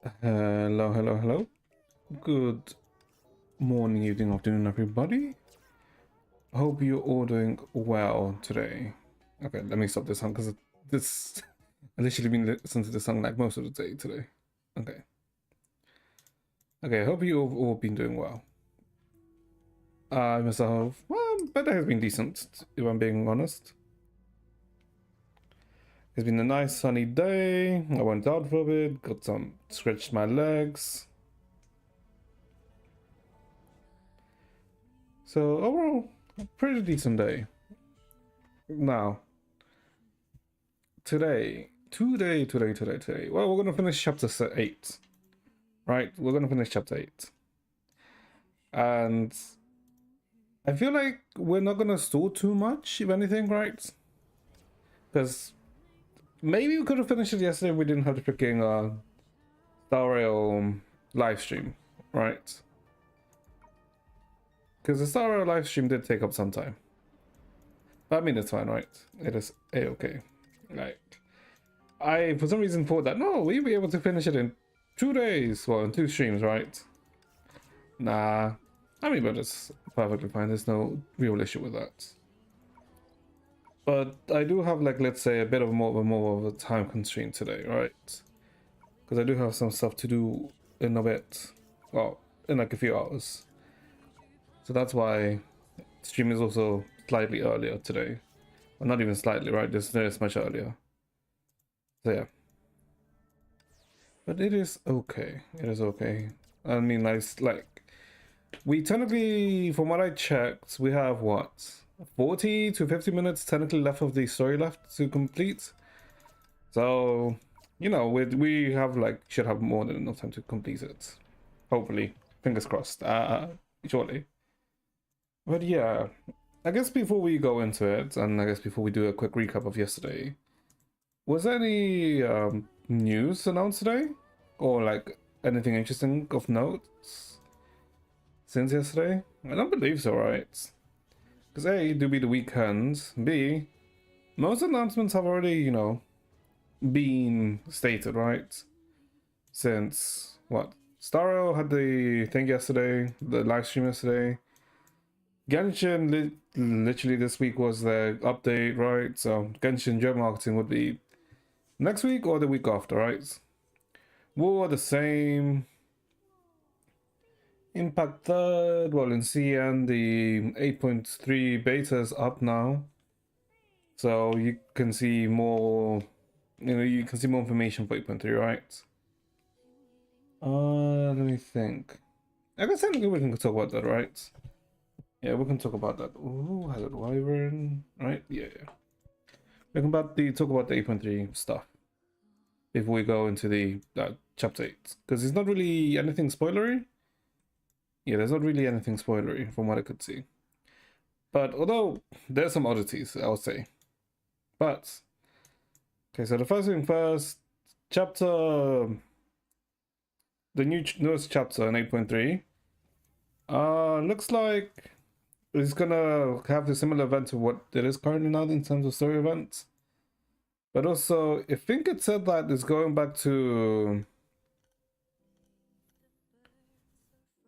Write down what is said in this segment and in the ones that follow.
Hello, hello, hello. Good morning, evening, afternoon, everybody. Hope you're all doing well today. Okay, let me stop this song because this I literally been listening to the song like most of the day today. Okay. Okay, hope you've all been doing well. Myself, well, better has been decent, if I'm being honest. It's been a nice sunny day. I went out for a bit, stretched my legs. So overall, a pretty decent day. Now, today. Well, we're gonna finish chapter 8, right? We're gonna finish chapter 8, and I feel like we're not gonna stall too much, if anything, right? Because maybe we could have finished it yesterday if we didn't have the freaking Star Rail live stream, right? Because the Star Rail live stream did take up some time, but I mean it's fine, right? It is a-okay. Like, I for some reason thought that no, we'd be able to finish it in 2 days, well, in 2 streams, right? Nah, I mean, but it's perfectly fine. There's no real issue with that. But I do have, like, let's say, a bit of more of a time constraint today, right? Because I do have some stuff to do in a bit, well, in like a few hours. So that's why stream is also slightly earlier today. Well, not even slightly, right? It's much earlier. So yeah. But it is okay. It is okay. I mean, like we technically, from what I checked, we have what, 40 to 50 minutes technically left of the story left to complete. So, you know, we have like should have more than enough time to complete it. Hopefully, fingers crossed. Shortly. But yeah, I guess before we go into it, and I guess before we do a quick recap of yesterday, was there any news announced today, or like anything interesting of note since yesterday? I don't believe so, right? Because A, do be the weekend. B, most announcements have already, you know, been stated, right? Since what? Starro had the thing yesterday, the live stream yesterday. Genshin literally this week was the update, right? So Genshin job marketing would be next week or the week after, right? War the same. Impact third, well in CN the 8.3 beta is up now. So you can see more, you know, you can see more information for 8.3, right? Let me think. I guess technically we can talk about that, right? Yeah, we can talk about that. Ooh, Hazard Wyvern, right? Yeah. We can talk about the 8.3 stuff before we go into the chapter 8, because it's not really anything spoilery. Yeah, there's not really anything spoilery from what I could see. But although there's some oddities, I would say. But okay, so the first thing first, chapter, the newest chapter in 8.3, looks like it's gonna have the similar event to what it is currently now in terms of story events. But also, I think it said that it's going back to,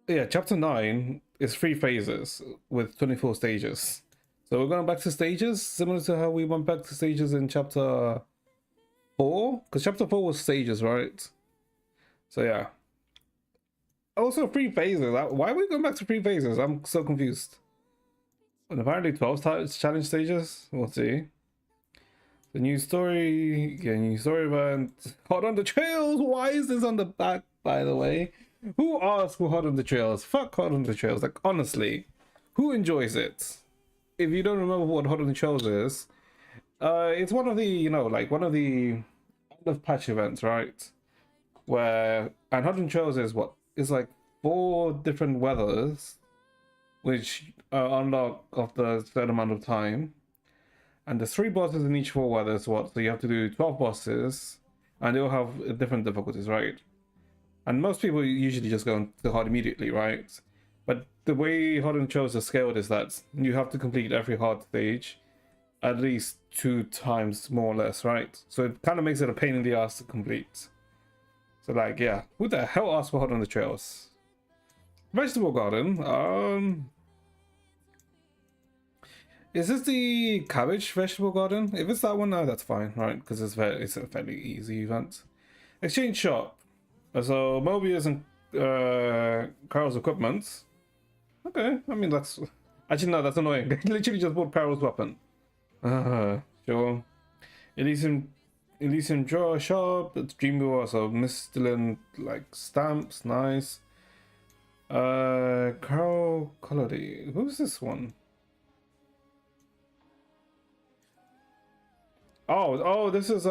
yeah, chapter 9 is 3 phases with 24 stages. So we're going back to stages, similar to how we went back to stages in chapter 4, because chapter 4 was stages, right? So yeah. Also 3 phases. Why are we going back to 3 phases? I'm so confused. And apparently 12 challenge stages. We'll see. The new story, yeah, new story event. Hot on the trails. Why is this on the back, by the way? Who asked for Hot on the Trails? Fuck Hot on the Trails. Like, honestly, who enjoys it? If you don't remember what Hot on the Trails is, it's one of the, you know, like one of the end of patch events, right? Where, and Hot on the Trails is what? It's like 4 different weathers, which unlock after a certain amount of time. And there's 3 bosses in each 4 weathers, what? So you have to do 12 bosses, and they'll have different difficulties, right? And most people usually just go to hard immediately, right? But the way Hard and Chose are scaled is that you have to complete every hard stage at least 2 times, more or less, right? So it kind of makes it a pain in the ass to complete. So like, yeah, who the hell asked for Hot on the Trails? Vegetable garden. Is this the cabbage vegetable garden? If it's that one, no, that's fine, right? Because it's a fairly easy event. Exchange shop. So Mobius and Carl's equipment. Okay, I mean that's actually no, that's annoying. I literally just bought Carol's weapon. Sure. Elysium drawer shop. It's Dreamweaver, so Mistland like stamps, nice. Carol Colody. Who's this one? Oh, this is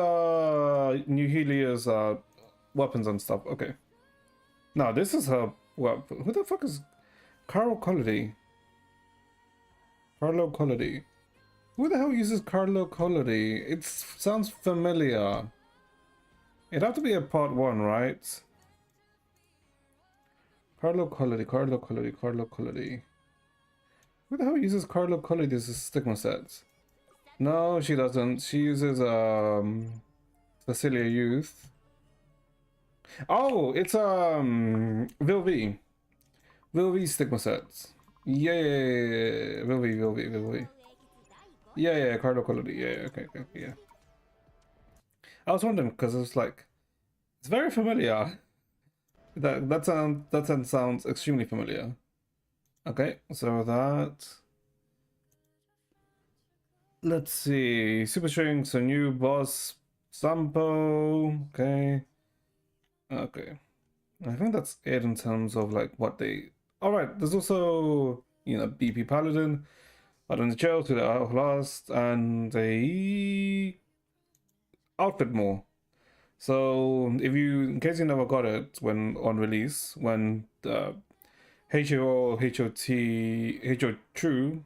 New Helia's weapons and stuff. Okay. No, this is her. What? Who the fuck is Carol Colody? Carlo Colody. Who the hell uses Carlo Colody? It sounds familiar. It'd have to be a part 1, right? Carlo Colody, Carlo Colody, Carlo Colody. Who the hell uses Carlo Colody as a stigma set? No, she doesn't. She uses Cecilia Youth. Oh, it's Vilvi. Vilvi stigma sets. Yeah, Vilvi. Yeah, Carlo Colody. Yeah, okay, yeah. I was wondering because it's like it's very familiar. That sounds extremely familiar. Okay, so that. Let's see. Super strings, a new boss, Sampo. Okay. Okay. I think that's it in terms of like what they. All right. There's also BP Paladin, out in the jail to the Outlast, and a outfit more. So in case you never got it when on release, when the HO, HOT, HO True,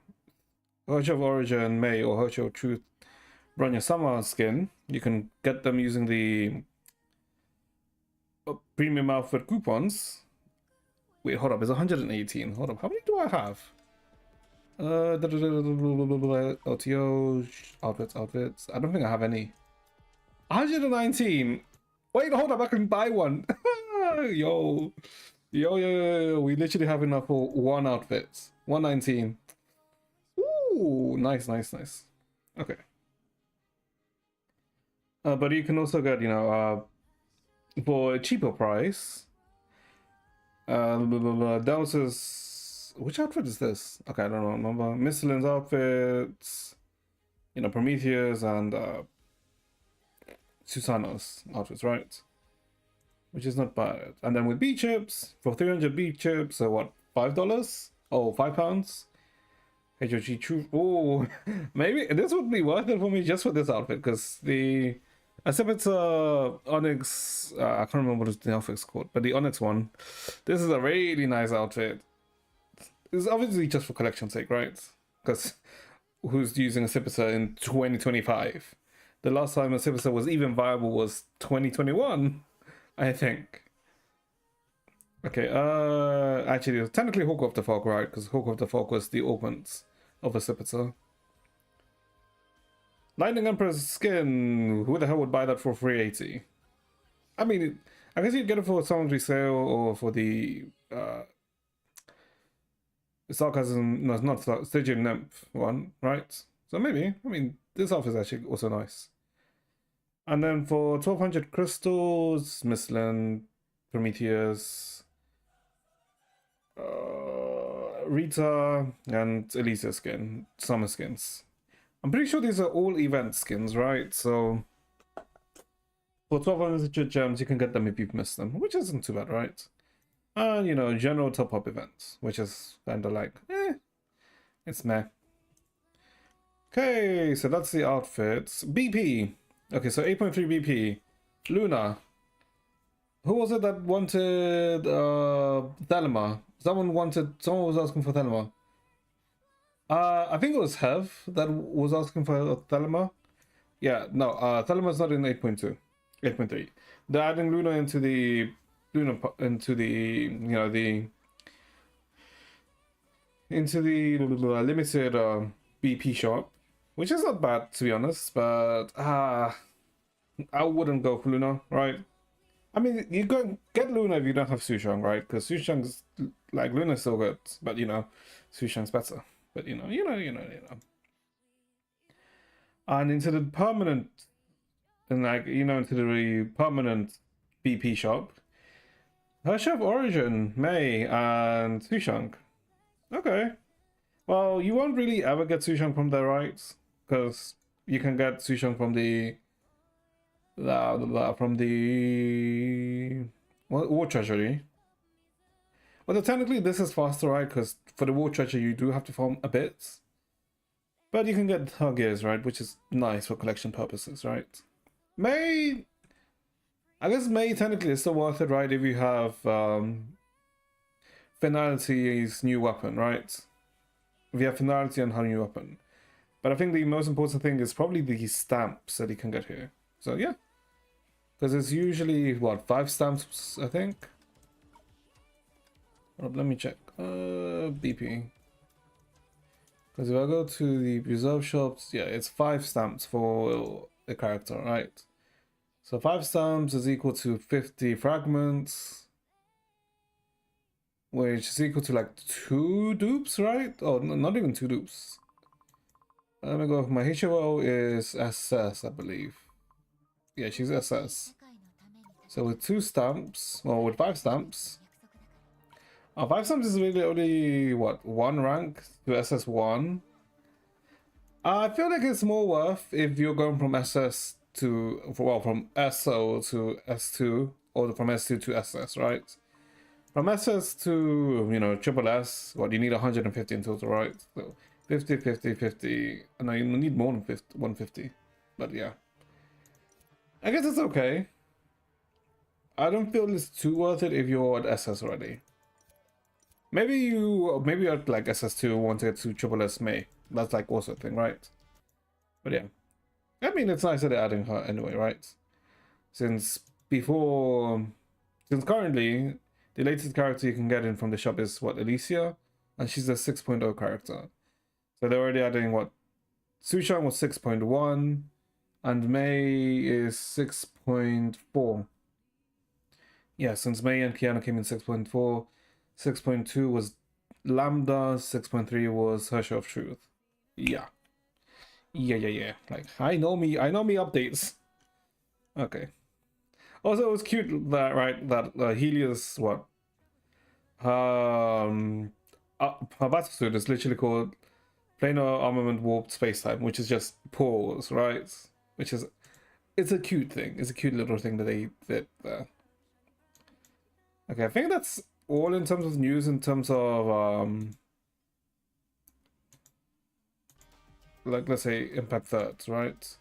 HO of Origin May or HO Truth run your summer skin, you can get them using the premium outfit coupons. Wait, hold up, it's 118. Hold up, how many do I have? LTO, outfits. I don't think I have any. 119. Wait, hold up, I can buy one. Yo. We literally have enough for one outfit. 119. Ooh, nice. Okay. But you can also get, for a cheaper price. Dows's, which outfit is this? Okay, I don't remember. Michelin's outfits, Prometheus and Susano's outfits, right? Which is not bad. And then with beat chips, for 300 beat chips, so what, $5? Oh, £5? HOG True. Oh, maybe this would be worth it for me just for this outfit, because I said it's Onyx. I can't remember what the outfit's called, but the Onyx one. This is a really nice outfit. It's obviously just for collection's sake, right? Because who's using a Sipisa in 2025? The last time a Sipisa was even viable was 2021, I think. Okay, actually, it was technically Hawk of the Fog, right? Because Hawk of the Fog was the augment of a Sipisa. Lightning Emperor's skin. Who the hell would buy that for 380? I mean, I guess you'd get it for Songry sale or for the Sarcasm. No, it's not Stygian Nymph one, right? So maybe. I mean, this outfit is actually also nice. And then for 1200 crystals, Mistland, Prometheus, Rita, and Elisa skin, summer skins. I'm pretty sure these are all event skins, right? So for 1200 gems, you can get them if you've missed them, which isn't too bad, right? And general top-up events, which is kind of like, it's meh. Okay, so that's the outfits. BP. Okay, so 8.3 BP. Luna. Who was it that wanted Thelma? Someone was asking for Thelma. I think it was Hev that was asking for Thelma. Yeah, no, Thelma's not in 8.2. 8.3. They're adding Luna into the limited BP shop, which is not bad to be honest, but I wouldn't go for Luna, right? I mean, you go get Luna if you don't have Sushang, right? Because Sushang's like Luna's still good, but you know, Sushang's better. But you know. And into the permanent, and like into the permanent BP shop, her shop Origin, May, and Sushang. Okay. Well, you won't really ever get Sushang from there, right? Because you can get Sushang from from the War Treasury. Well, technically this is faster, right? Because for the War Treasury you do have to farm a bit, but you can get her gears, right? Which is nice for collection purposes, right? May, I guess May technically is still worth it, right? If you have Finality's new weapon, right? If you have Finality on her new weapon. But I think the most important thing is probably the stamps that you can get here. So yeah. Because it's usually, what, 5 stamps, I think? Let me check. BP. Because if I go to the preserve shops, yeah, it's 5 stamps for a character, right? So 5 stamps is equal to 50 fragments, which is equal to like 2 dupes, right? Oh, no, not even 2 dupes. Let me go. My HOO is SS, I believe. Yeah, she's SS. So with 2 stamps, well, with 5 stamps. 5 stamps is really only, what, 1 rank to SS1? I feel like it's more worth if you're going from SS to, well, from SO to S2, or from S2 to SS, right? From SS to, triple S, what, you need 150 in total, right? So 50, 50, 50. No, you need more than 50, 150. But yeah. I guess it's okay. I don't feel it's too worth it if you're at SS already. Maybe you're at like SS2 want to get to triple S May. That's like also a thing, right? But yeah. I mean, it's nice that they're adding her anyway, right? Since currently, the latest character you can get in from the shop is what, Alicia? And she's a 6.0 character. So they're already adding what? Sushang was 6.1 and May is 6.4. Yeah, since May and Kiana came in 6.4, 6.2 was Lambda, 6.3 was Hershey of Truth. Yeah. Yeah. Like, I know me updates. Okay. Also, it was cute that, right, that Helios, what? Her battlesuit is literally called Planar Armament Warped Spacetime, which is just pause, right? Which is, it's a cute thing. It's a cute little thing that they did there. Okay, I think that's all in terms of news, in terms of, like, let's say, Impact Thirds, right?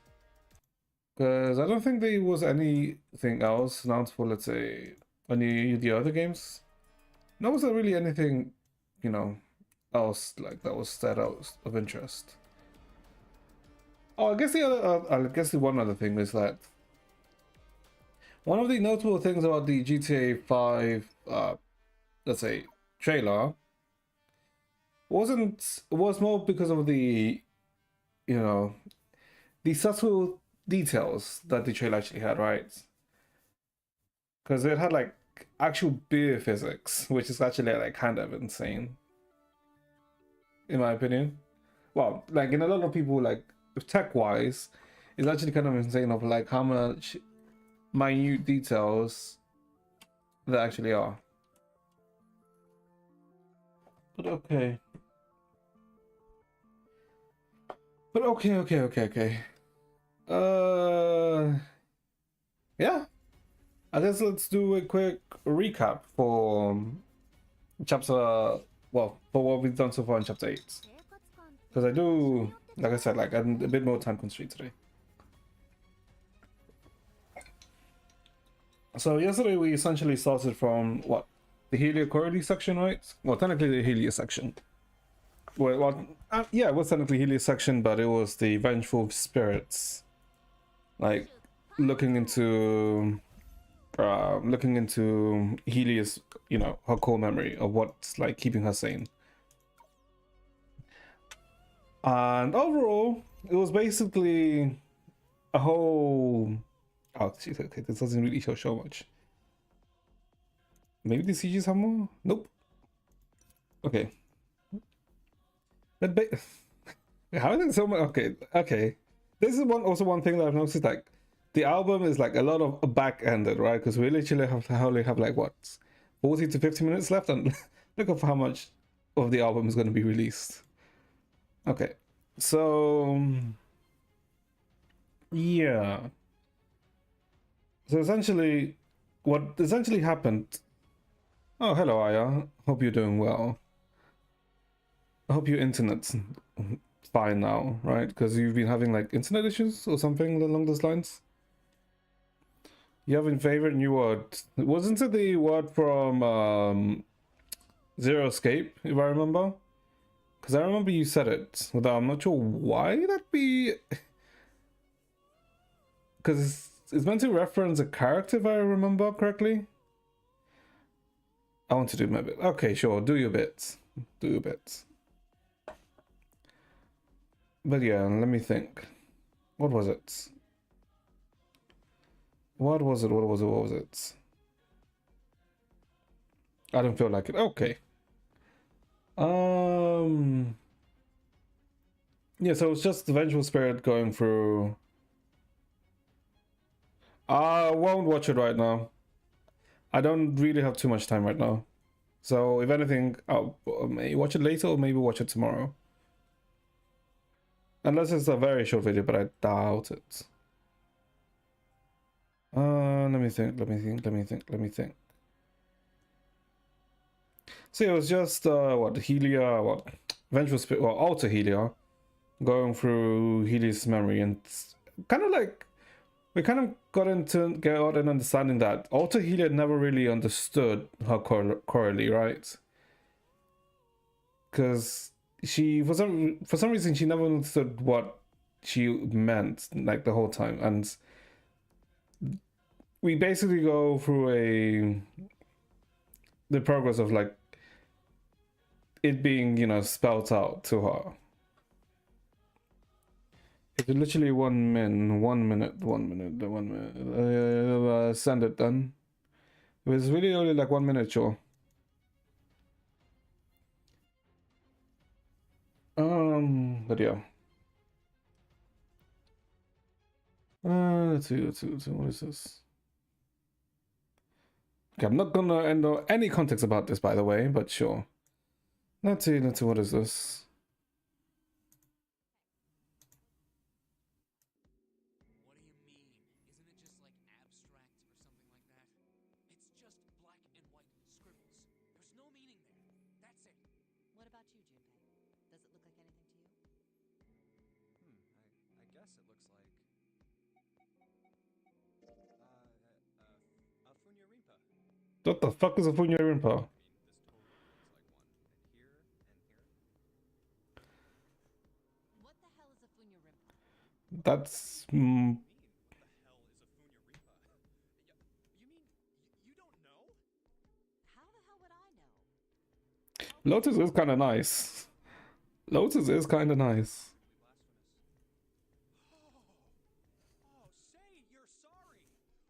Because I don't think there was anything else announced for, let's say, any of the other games. There wasn't really anything, else like that was set out of interest. Oh, I guess the one other thing is that one of the notable things about the GTA 5, let's say, trailer was more because of the, the subtle details that the trailer actually had, right? Because it had like actual beer physics, which is actually like kind of insane, in my opinion. Well, like in a lot of people, like tech-wise, it's actually kind of insane of like how much minute details there actually are. But okay. Okay. Yeah. I guess let's do a quick recap for chapter, well, for what we've done so far in chapter 8. Because I do, like I said, like I'm a bit more time constrained today. So yesterday we essentially started from, what, the Heliocoroly section, right? Well, technically the Helio section. Yeah, it was technically Helio section, but it was the Vengeful Spirits. Like, looking into Helios, her core memory of what's like keeping her sane. And overall, it was basically a whole. Oh, geez, okay, this doesn't really show much. Maybe the CGs have more? Nope. Okay. But how is it so much? Okay, okay. This is one thing that I've noticed. Like, the album is like a lot of back-ended, right? Because we literally only have like what, 40 to 50 minutes left, and look at how much of the album is going to be released. Okay, so yeah. So essentially, what essentially happened. Oh, hello, Aya. Hope you're doing well. I hope your internet's fine now, right? Because you've been having like internet issues or something along those lines. You have a favorite new word? Wasn't it the word from Zero Escape, if I remember? Because I remember you said it, although I'm not sure why that'd be. Because it's meant to reference a character, if I remember correctly. I want to do my bit. Okay, sure, do your bits. Do your bits. But yeah, let me think. What was it? What was it? What was it? What was it? I don't feel like it. Okay. Yeah, so it's just the vengeful spirit going through. I won't watch it right now. I don't really have too much time right now. So if anything, I'll maybe watch it later or maybe watch it tomorrow. Unless it's a very short video, but I doubt it. Let me think, let me think, let me think, let me think. So it was just, what, Helia, what, Vengeful Spirit, well, Alter Helia, going through Helia's memory, and kind of like, we kind of got an understanding that Alter Helia never really understood her Coralie, right? Because she, for some reason, she never understood what she meant, like, the whole time, and we basically go through the progress of like it being, you know, spelt out to her. It's literally 1 minute, 1 minute, 1 minute, 1 minute. Send it then. It was really only like 1 minute, sure. But yeah. Let's see, what is this? Okay, I'm not gonna end any context about this, by the way, but sure. Let's see, what is this? What do you mean? Isn't it just like abstract or something like that? It's just black and white scribbles. There's no meaning there. That's it. What about you, Junpei? Does it look like anything to you? I guess it looks like... a Funya Rimpa. What the fuck is a Funya Rimpa? This totally looks like one. And here, and here. What the hell is a Funya Rimpa? That's... What do you mean, what the hell is a Funya Rimpa? You mean, you don't know? How the hell would I know? Lotus is kind of nice. Lotus is kind of nice. Oh, say you're sorry.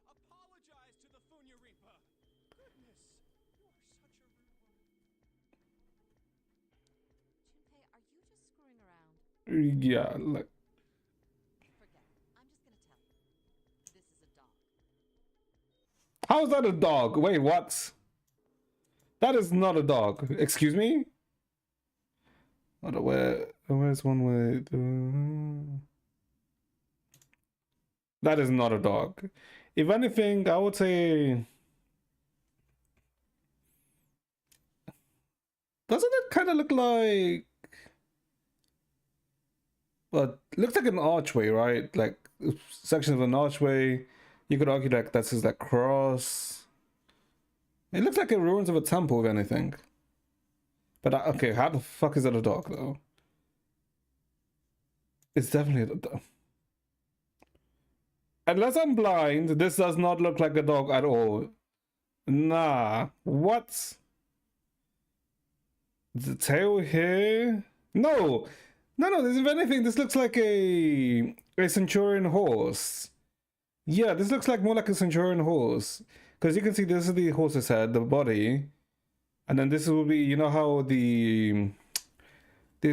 Apologize to the Funya Rimpa. Goodness, you are such a rude woman. Junpei, are you just screwing around? Yeah, like... Forget it. I'm just gonna tell you. This is a dog. How is that a dog? Wait, what? That is not a dog. Excuse me? Hold on, where's one with... That is not a dog. If anything, I would say... Doesn't it kind of look like... Well, it looks like an archway, right? Like, section of an archway. You could argue like that's his like cross. It looks like the ruins of a temple, if anything. But okay, how the fuck is that a dog though? It's definitely a dog. Unless I'm blind, this does not look like a dog at all. Nah, what? The tail here? No, no. If anything, this looks like a centurion horse. Yeah, this looks like more like a centurion horse. Because you can see this is the horse's head, the body, and then this will be, you know how the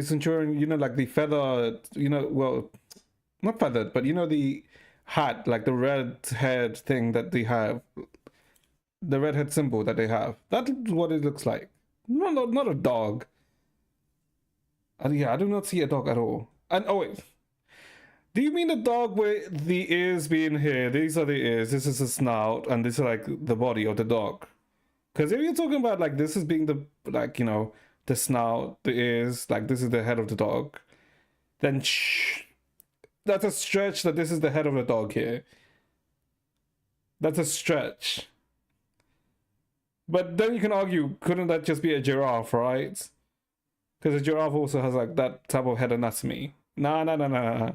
centurion, you know, like the feather, you know, well, not feathered, but you know the hat, like the red head thing that they have, the red head symbol that they have. That's what it looks like. Not a dog. Yeah, I do not see a dog at all. And oh wait, do you mean the dog with the ears being here? These are the ears. This is the snout, and this is like the body of the dog. Because if you're talking about like this is being the, like, you know, the snout, the ears, like this is the head of the dog, then that's a stretch that this is the head of the dog here. That's a stretch. But then you can argue, couldn't that just be a giraffe, right? Because a giraffe also has like that type of head anatomy. No, no, no, no,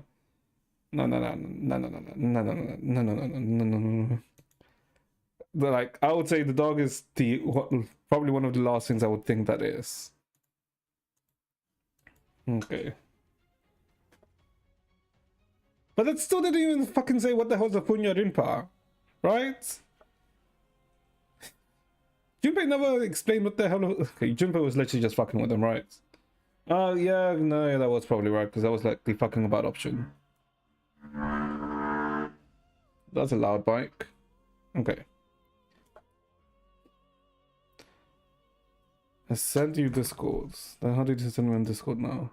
no, no, no, no, no, no, no, no, no, no, no, no, no, no, no. But like, I would say the dog is the probably one of the last things I would think that is. Okay. But that still didn't even fucking say what the hell's a Punya Rinpa, right? Junpei never explained what the hell. Okay, Junpei was literally just fucking with them, right? Oh, yeah, no, yeah, that was probably right, because that was like the fucking about option. That's a loud bike. Okay. I sent you Discords. Then how did you send me on Discord now?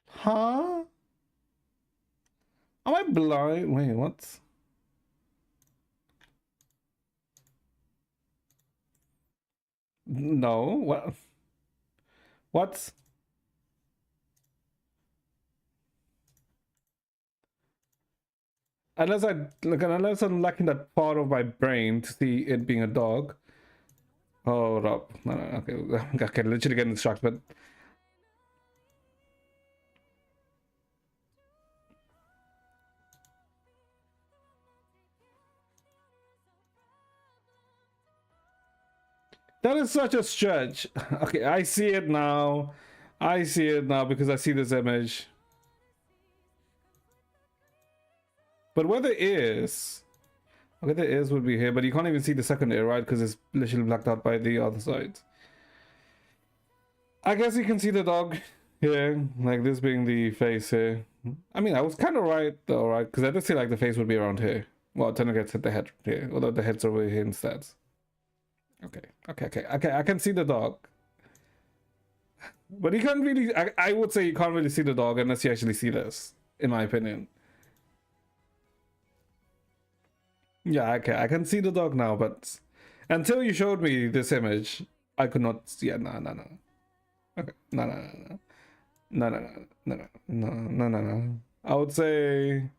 Huh? Am I blind? Wait, what? No, what? What? Unless unless I'm lacking that part of my brain to see it being a dog. Hold up. No, no, okay. Okay, literally getting distracted, but that is such a stretch. Okay, I see it now. I see it now because I see this image. But where the ears? Okay, the ears would be here, but you can't even see the second ear, right? Because it's literally blacked out by the other side. I guess you can see the dog here, like this being the face here. I mean, I was kind of right though, right? Because I did see like the face would be around here. Well, Tenno gets hit the head here, although the head's over here instead. Okay, okay. I can see the dog. But you can't really, I would say you can't really see the dog unless you actually see this, in my opinion. Yeah, okay, I can see the dog now, but until you showed me this image, I could not see it. No, no, no. Okay, no, no, no, no, no, no, no, no, no, no, no. I would say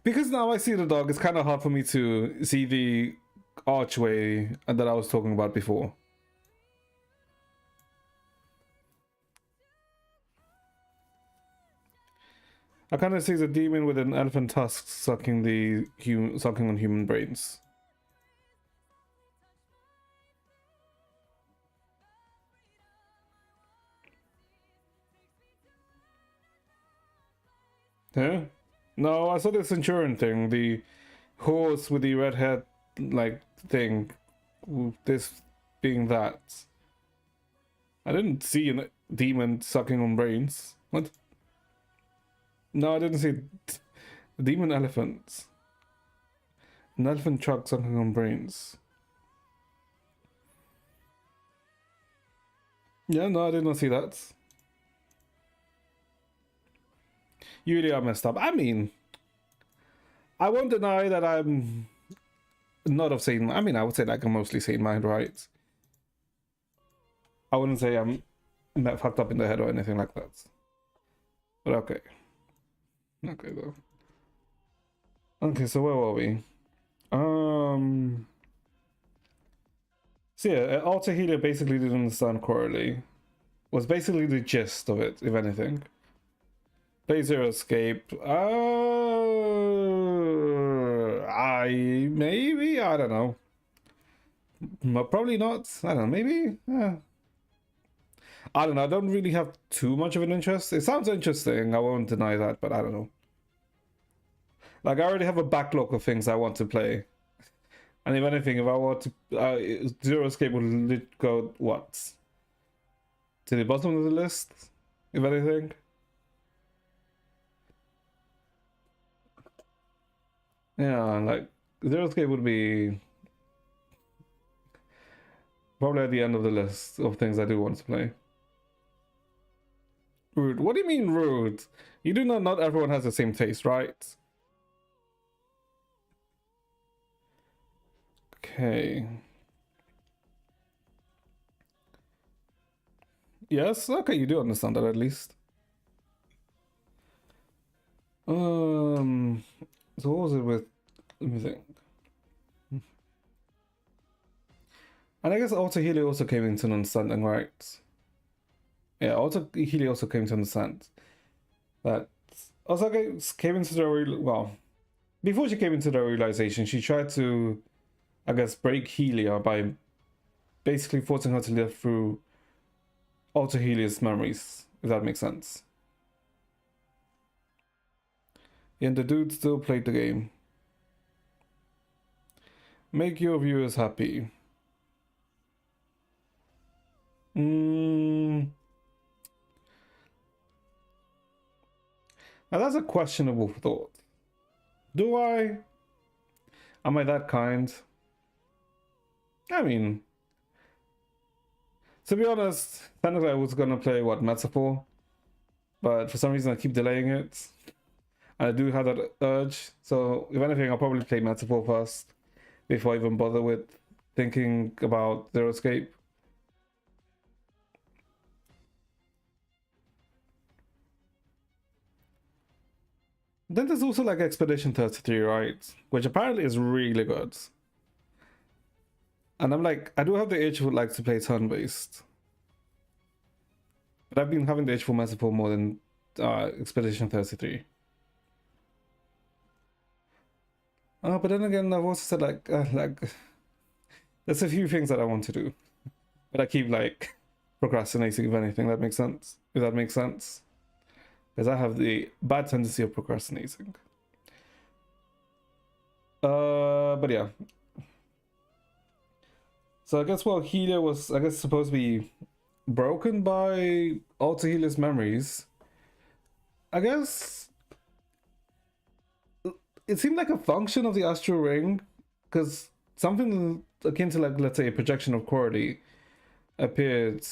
because now I see the dog, it's kind of hard for me to see the archway that I was talking about before. I kind of see the demon with an elephant tusk sucking sucking on human brains. Yeah? No, I saw the centurion thing, the horse with the red head like thing. This being that. I didn't see a demon sucking on brains. What? No, I didn't see demon elephants. An elephant truck sucking on brains. Yeah, no, I did not see that. You really are messed up. I mean, I won't deny that I'm not of sane. I mean, I would say like I'm mostly sane mind, right? I wouldn't say I'm fucked up in the head or anything like that. But okay. Okay, though. Okay, so where were we? So yeah, Alter Healer basically didn't understand Quarterly. Was basically the gist of it, if anything. Play Zero Escape. I don't know. Probably not. I don't know, maybe? I don't know. I don't really have too much of an interest. It sounds interesting. I won't deny that, but I don't know. Like, I already have a backlog of things I want to play. And if anything, if I want to... Zero Escape would go, what? To the bottom of the list? If anything? Yeah, like, Zero Escape would be... probably at the end of the list of things I do want to play. Rude. What do you mean rude? You do know not everyone has the same taste, right? Okay. Yes, okay, you do understand that at least. So what was it with? Let me think. And I guess Alter Healy also came into an understanding, right? Yeah, Alter Healy also came to understand that Osaka came into the well, before she came into the realization, she tried to, I guess, break Helia by basically forcing her to live through Alter Helia's memories, if that makes sense. And the dude still played the game. Make your viewers happy. Now that's a questionable thought. Do I? Am I that kind? I mean, to be honest, technically I was gonna play what, Metaphor, but for some reason I keep delaying it. And I do have that urge, so if anything, I'll probably play Metaphor first before I even bother with thinking about Zero Escape. Then there's also like Expedition 33, right? Which apparently is really good. And I'm like, I do have the itch would like to play turn-based. But I've been having the itch for Metaphor more than Expedition 33. But then again, I've also said like there's a few things that I want to do, but I keep like procrastinating. If anything, that makes sense. If that makes sense, because I have the bad tendency of procrastinating. But yeah. So I guess while Helia was, I guess, supposed to be broken by Alter Helia's memories, I guess it seemed like a function of the astral ring, because something akin to, like, let's say a projection of Cordy appeared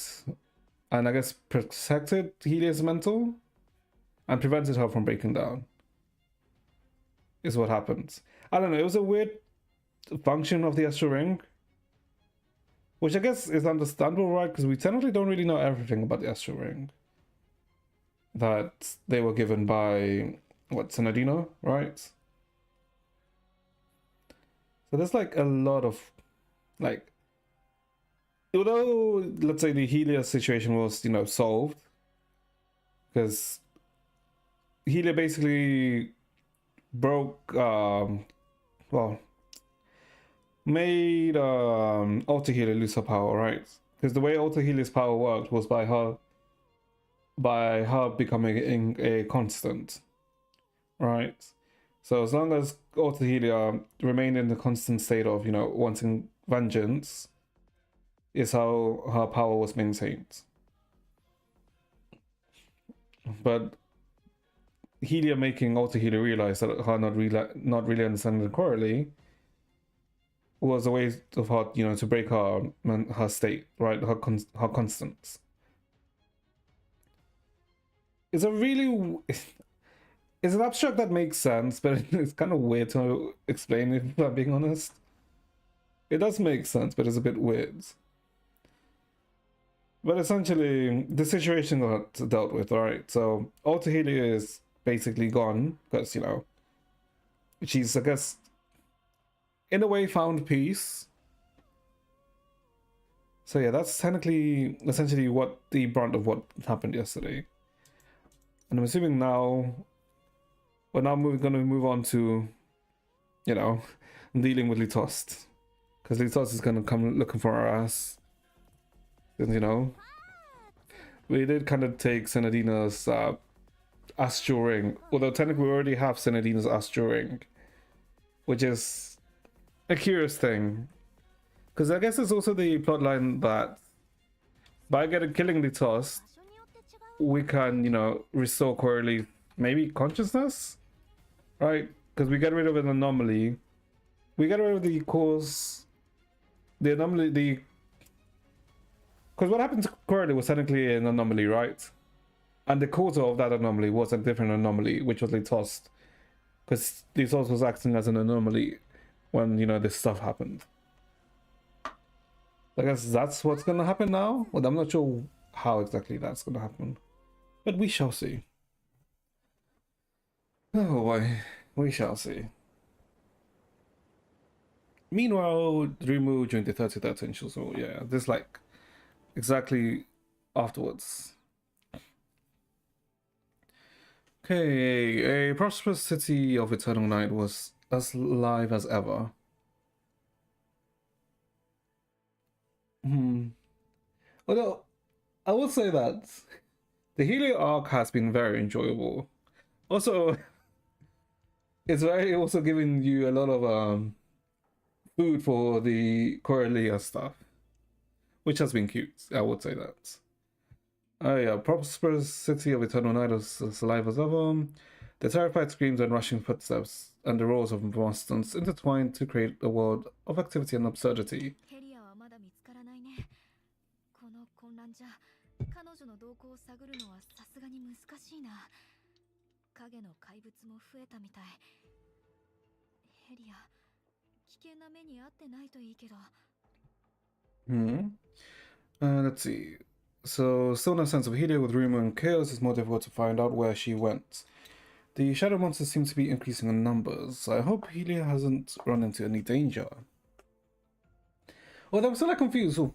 and I guess protected Helia's mental and prevented her from breaking down, is what happened. I don't know, it was a weird function of the astral ring, which I guess is understandable, right? Because we technically don't really know everything about the astral ring that they were given by, what, Senadino, right? So there's like a lot of, like, although let's say the Helia situation was, you know, solved, because Helia basically broke, well, made Alter Helia lose her power, right? Because the way Alter Helia's power worked was by her becoming a constant, right? So as long as Alter Helia remained in the constant state of, you know, wanting vengeance, is how her power was maintained. But Helia making Alter Helia realize that her not really understanding Coralie was a way of her, you know, to break her state, right? Her constants. It's a really... It's an abstract that makes sense, but it's kind of weird to explain, if I'm being honest. It does make sense, but it's a bit weird. But essentially, the situation got dealt with, alright? So, Alter Helia is basically gone, because, you know, she's, I guess, in a way found peace. So yeah, that's technically, essentially what the brunt of what happened yesterday. And I'm assuming now, we're now going to move on to, you know, dealing with Litost. Because Litost is going to come looking for our ass. And, you know, we did kind of take Senadina's astral ring, although technically we already have Senadina's astral ring, which is a curious thing. Because I guess it's also the plotline that by killing Litost, 場所によって違う we can, you know, restore Coralie maybe consciousness, right? Because we get rid of an anomaly. We get rid of the cause, the anomaly, because what happened to Coralie was technically an anomaly, right? And the cause of that anomaly was a different anomaly, which was Litost. Because Litost was acting as an anomaly when, you know, this stuff happened. I guess that's what's gonna happen now. Well, I'm not sure how exactly that's gonna happen. But we shall see. Oh boy, we shall see. Meanwhile, Ryumu during the 33rd Tension, so yeah, this like exactly afterwards. Okay, a prosperous city of eternal night was as live as ever. Although, I will say that the Helio arc has been very enjoyable. Also, it's very also giving you a lot of food for the Coralia stuff, which has been cute. I would say that. Oh yeah, prosperous city of eternal night is as alive as ever. The terrified screams and rushing footsteps and the roars of monsters intertwined to create a world of activity and absurdity. ヘリアはまだ見つからないね。この混乱じゃ彼女の動向を探るのはさすがに難しいな。影の怪物も増えたみたい。ヘリア、危険な目に遭ってないといいけど。Let's see. So, still no sense of Helio with rumor and chaos. It's more difficult to find out where she went. The shadow monsters seem to be increasing in numbers. I hope Helio hasn't run into any danger. Although I'm still like confused of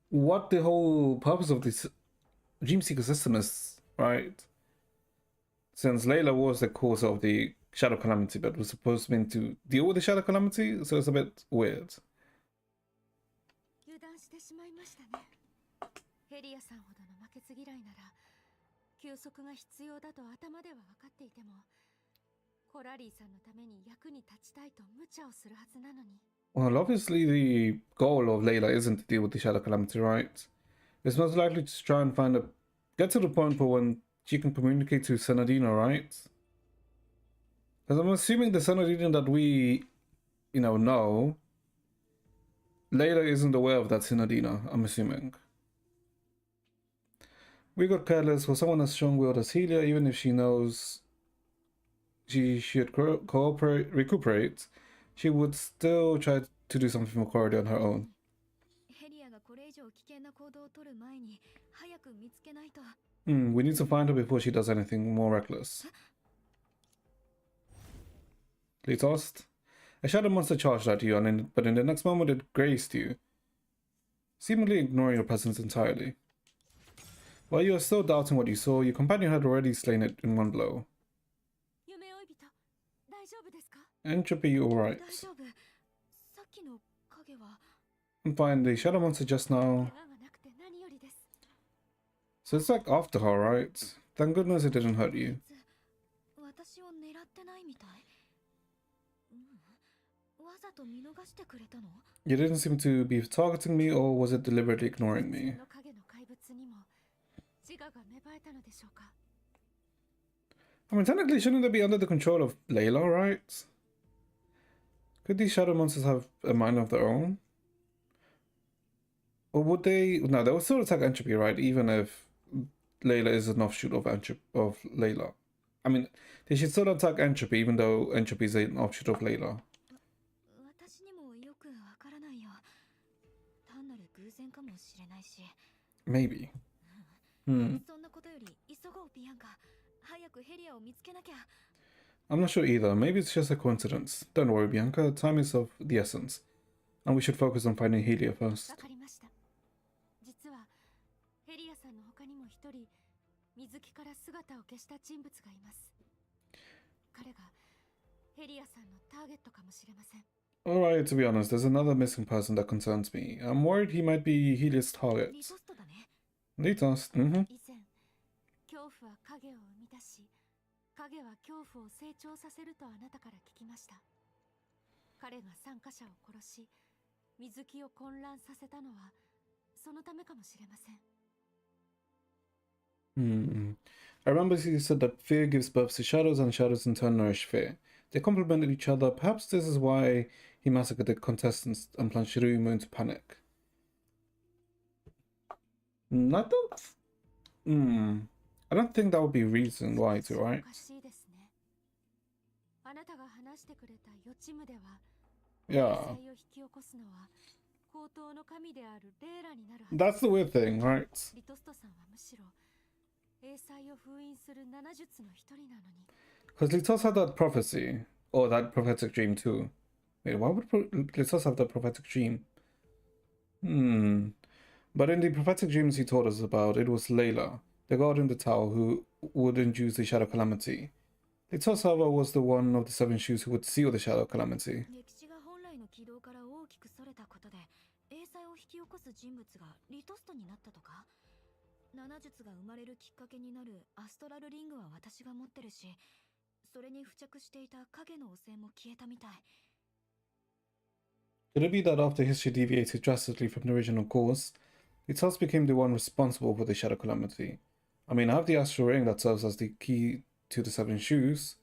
what the whole purpose of this Dream Seeker system is, right? Since Layla was the cause of the Shadow Calamity, but was supposed to deal with the Shadow Calamity, so it's a bit weird. 油断してしまいましたね。ヘリアさんほどの負けず嫌いなら、休息が必要だと頭では分かっていても、コラリーさんのために役に立ちたいと無茶をするはずなのに。Well, obviously the goal of Layla isn't to deal with the Shadow Calamity, right? It's most likely to try and get to the point for when she can communicate to Senadina, right? Because I'm assuming the Senadina that we, you know, Layla isn't aware of that Senadina, I'm assuming. We got careless for someone as strong-willed as Helia, even if she knows she should recuperate, she would still try to do something for Corridor on her own. ヘリアがこれ以上危険な行動を取る前に早く見つけないと。We need to find her before she does anything more reckless. Litost? A shadow monster charged at you, but in the next moment it grazed you, seemingly ignoring your presence entirely. While you are still doubting what you saw, your companion had already slain it in one blow. 夢追い人、大丈夫ですか？ Entropy, you alright? 大丈夫。さっきの影は And find the shadow monster just now. 怪我がなくて何よりです。 So it's like after her, right? Thank goodness it didn't hurt you. 私を狙ってないみたい。わざと見逃してくれたの？ You didn't seem to be targeting me, or was it deliberately ignoring me? その影の怪物にも自我が芽生えたのでしょうか？ I mean, technically, shouldn't they be under the control of Layla, right? Could these shadow monsters have a mind of their own? Or would they? No, they would still attack Entropy, right? Even if Layla is an offshoot of Layla. I mean, they should still attack Entropy, even though Entropy is an offshoot of Layla. 私にもよくわからないよ。単なる偶然かもしれないし。 Maybe. そんなことより急ごうビアンカ。早くヘリアを見つけなきゃ。 I'm not sure either. Maybe it's just a coincidence. Don't worry, Bianca. Time is of the essence. And we should focus on finding Helia わ first. かりました。実はヘリアさんの他にも一人水木から姿を消した人物がいます。彼がヘリアさんのターゲットかもしれません。 Alright, to be honest, there's another missing person that concerns me. I'm worried he might be Helia's リ target. トストだね。Litost. Mm-hmm. 以前恐怖は影を生み出し、影は恐怖を成長させるとあなたから聞きました。彼が参加者を殺し、水木を混乱させたのはそのためかもしれません。I remember you said that fear gives birth to shadows and shadows in turn nourish fear. They complemented each other. Perhaps this is why he massacred the contestants and plunged Shiruma into panic. I don't... I don't think that would be reason why to, right? おかしいですね。あなたが話してくれた予知夢では、 Yeah. を引き起こすのは高等の神であるレーラになるはず。 That's the weird thing, right? リトストさんはむしろ英才を封印する七術の一人なのに。 Because Litos had that prophecy, or that prophetic dream too. Wait, why would Litos have that prophetic dream? But in the prophetic dreams he told us about, it was Layla, the god in the tower, who would induce the Shadow Calamity. Litos, however, was the one of the seven shoes who would seal the Shadow Calamity. 歴史が本来の軌道から大きくそれたことで、英才を引き起こす人物がリトストになったとか。七術が生まれるきっかけになるアストラルリングは私が持ってるし、それに付着していた影の汚染も消えたみたい。 Could it be that after history deviated drastically from the original course, Litos became the one responsible for the Shadow Calamity? I mean, I have the astral ring that serves as the key to the seven shoes,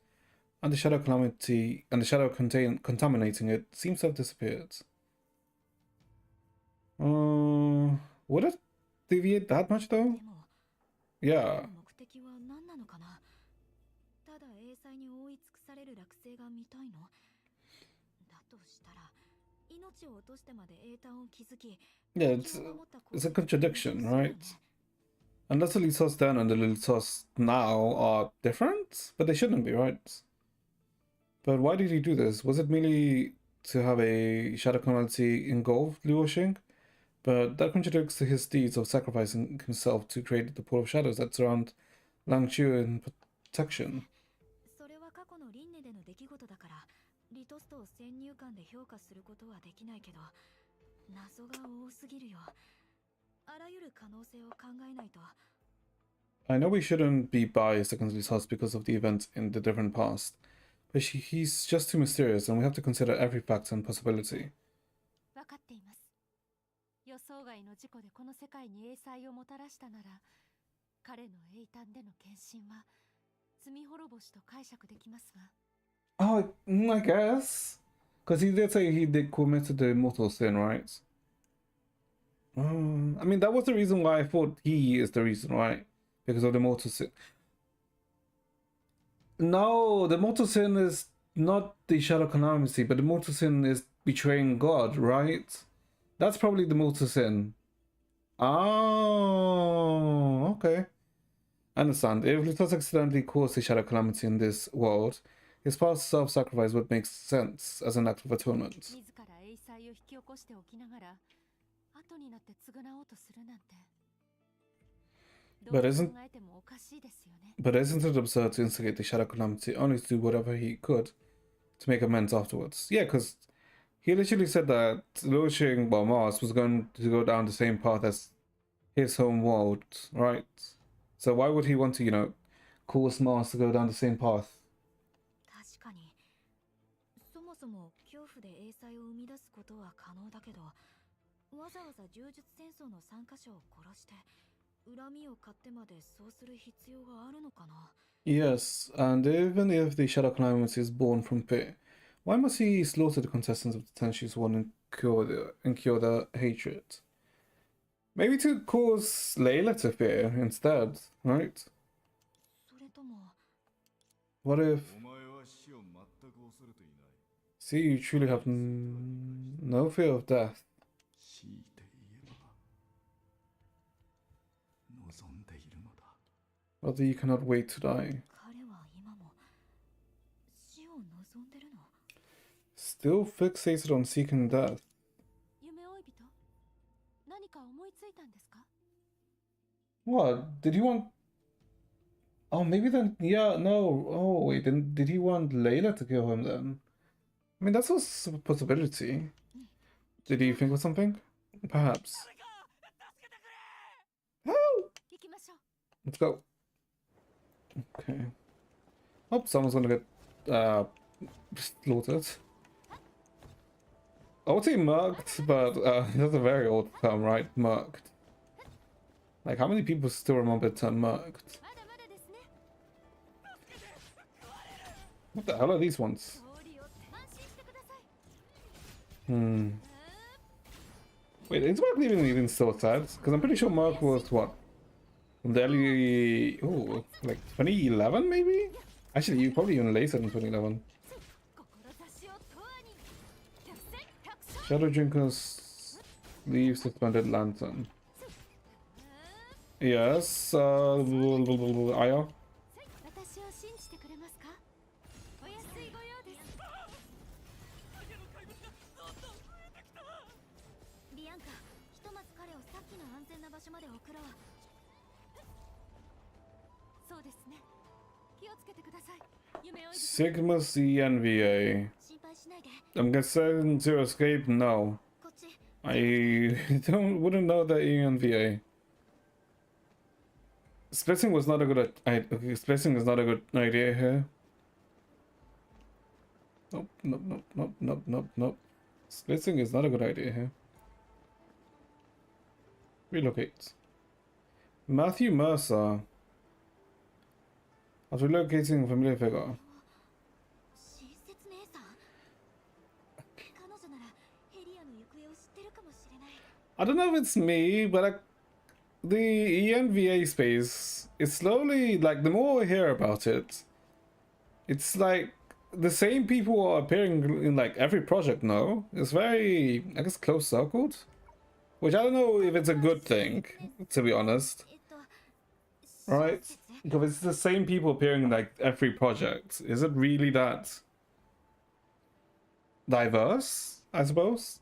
and the Shadow Calamity and the shadow contaminating it seems to have disappeared. Would it deviate that much though? でも Yeah. 目的は何なのかな。ただ英才に覆い尽くされる落成が見たいのだとしたら、命を落としてまで英単を築き、 Yeah, it's a contradiction, right? Unless the Litos then and the Litos now are different, but they shouldn't be, right? But why did he do this? Was it merely to have a Shadow Calamity engulf Liu Xing? But that contradicts to his deeds of sacrificing himself to create the pool of shadows that surround Lang Chu in protection. それは過去の輪廻での出来事だから、リトストを先入観で評価することはできないけど、謎が多すぎるよ。あらゆる可能性を考えないと。 I know we shouldn't be biased against Litos because of the events in the different past, but he's just too mysterious and we have to consider every fact and possibility. 分かっています。予想外の事故でこの世界に英才をもたらしたなら、彼の英単での献身は罪滅ぼしと解釈できますが。 Oh, I guess. Because he did say he did committed the immortal sin, right? I mean, that was the reason why I thought he is the reason, right? Because of the mortal sin. No, the mortal sin is not the Shadow Calamity, but the mortal sin is betraying God, right? That's probably the mortal sin. Oh, okay. I understand. If Litos accidentally caused the Shadow Calamity in this world, his past self-sacrifice would make sense as an act of atonement. 自ら英才を引き起こしておきながら、後になって償おうとするなんて。 But isn't it absurd to instigate the Shadow Calamity only to do whatever he could to make amends afterwards? Yeah, because he literally said that Liu Xing, well, Mars, was going to go down the same path as his home world, right? So why would he want to, cause Mars to go down the same path? 確かに。そもそも恐怖で英才を生み出すことは可能だけど、わざわざ柔術戦争の参加者を殺して。 恨みを買ってまでそうする必要があるのかな。 Yes, and even if the Shadow Calamity is born from fear, why must he slaughter the contestants of the Tenshis one and cure the hatred? Maybe to cause Layla to fear instead, right? それとも What if... See, you truly have no fear of death. Whether you cannot wait to die. 彼は今も死を望んでるの。 Still fixated on seeking death. 夢追い人？何か思いついたんですか？ What? Did he want... Oh, maybe then... Yeah, no. Oh, wait. Then did he want Layla to kill him then? I mean, that's also a possibility. Did he think of something? Perhaps. Help! Let's go. Okay. Oh, someone's gonna get slaughtered. I would say murked, but that's a very old term, right? Murked. Like, how many people still remember the term murked? まだまだですね。 What the hell are these ones? 通りを安心してください。 Hmm. Wait, is Mark even still sad? Because I'm pretty sure Mark was what? From the early, oh, like 2011 maybe? Actually, you probably even later than 2011. 志を永遠に。百戦百勝。 Shadow Drinkers leave suspended lantern. Yes, Aya. 私を信じてくれますか。お安いご用です。ビアンカ、ひとまず彼をさっきの安全な場所まで送ろう。そうですね。気をつけてください。夢追い人。 Sigma CNVA. 心配しないで。 I'm guessing to escape? No. こっち。 I wouldn't know that ENVA. Splitting was not a good splitting is not a good idea here. Nope, nope, nope, nope, nope, nope, nope. Splitting is not a good idea here. Relocate. Matthew Mercer. After relocating familiar figure. 親切姉さん。彼女ならヘリアの行方を知ってるかもしれない。 I don't know if it's me, but the ENVA space is slowly, like, the more I hear about it, it's like the same people are appearing in like every project now. It's very, I guess, close circled, which I don't know if it's a good thing, to be honest. Right? Because it's the same people appearing in like every project. Is it really that diverse, I suppose?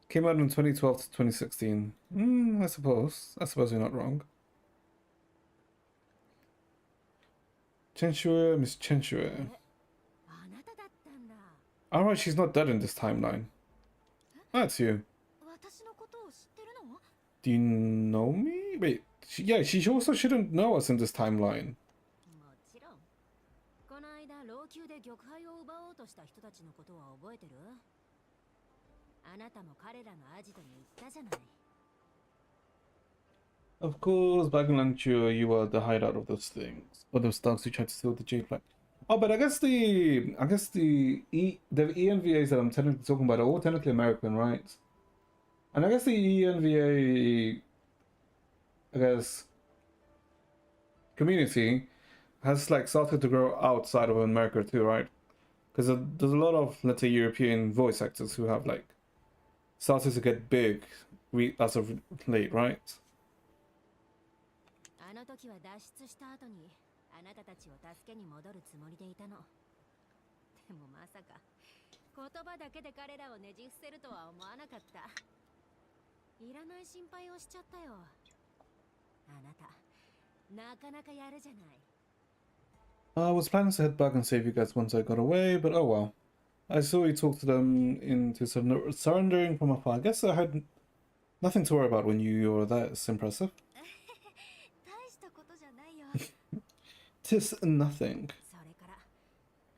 Came out in 2012 to 2016. I suppose. I suppose you're not wrong. Chenshue, Miss Chenshue. あなただったんだ。 Alright, she's not dead in this timeline. That's you. 私のことを知ってるの？ Do you know me? Wait, yeah, she also shouldn't know us in this timeline. もちろん。この間老朽で玉杯を奪おうとした人たちのことは覚えてる？あなたも彼らのアジトに行ったじゃない。 Of course, back in Langchua, you were the hideout of those things, or those thugs who tried to steal the J flag. Oh, but I guess the ENVAs that I'm technically talking about are all technically American, right? And I guess the ENVA, I guess, community has like started to grow outside of America too, right? Because there's a lot of, let's say, European voice actors who have like started to get big as of late, right? あの時は脱出した後にあなたたちを助けに戻るつもりでいたの。でもまさか言葉だけで彼らをねじ伏せるとは思わなかった。いらない心配をしちゃったよ。あなたなかなかやるじゃない。 I was planning to head back and save you guys once I got away, but oh well. I saw you talk to them into surrendering from afar. I guess I had nothing to worry about when you were there. It's impressive. 大したことじゃないよ。 'Tis nothing. それから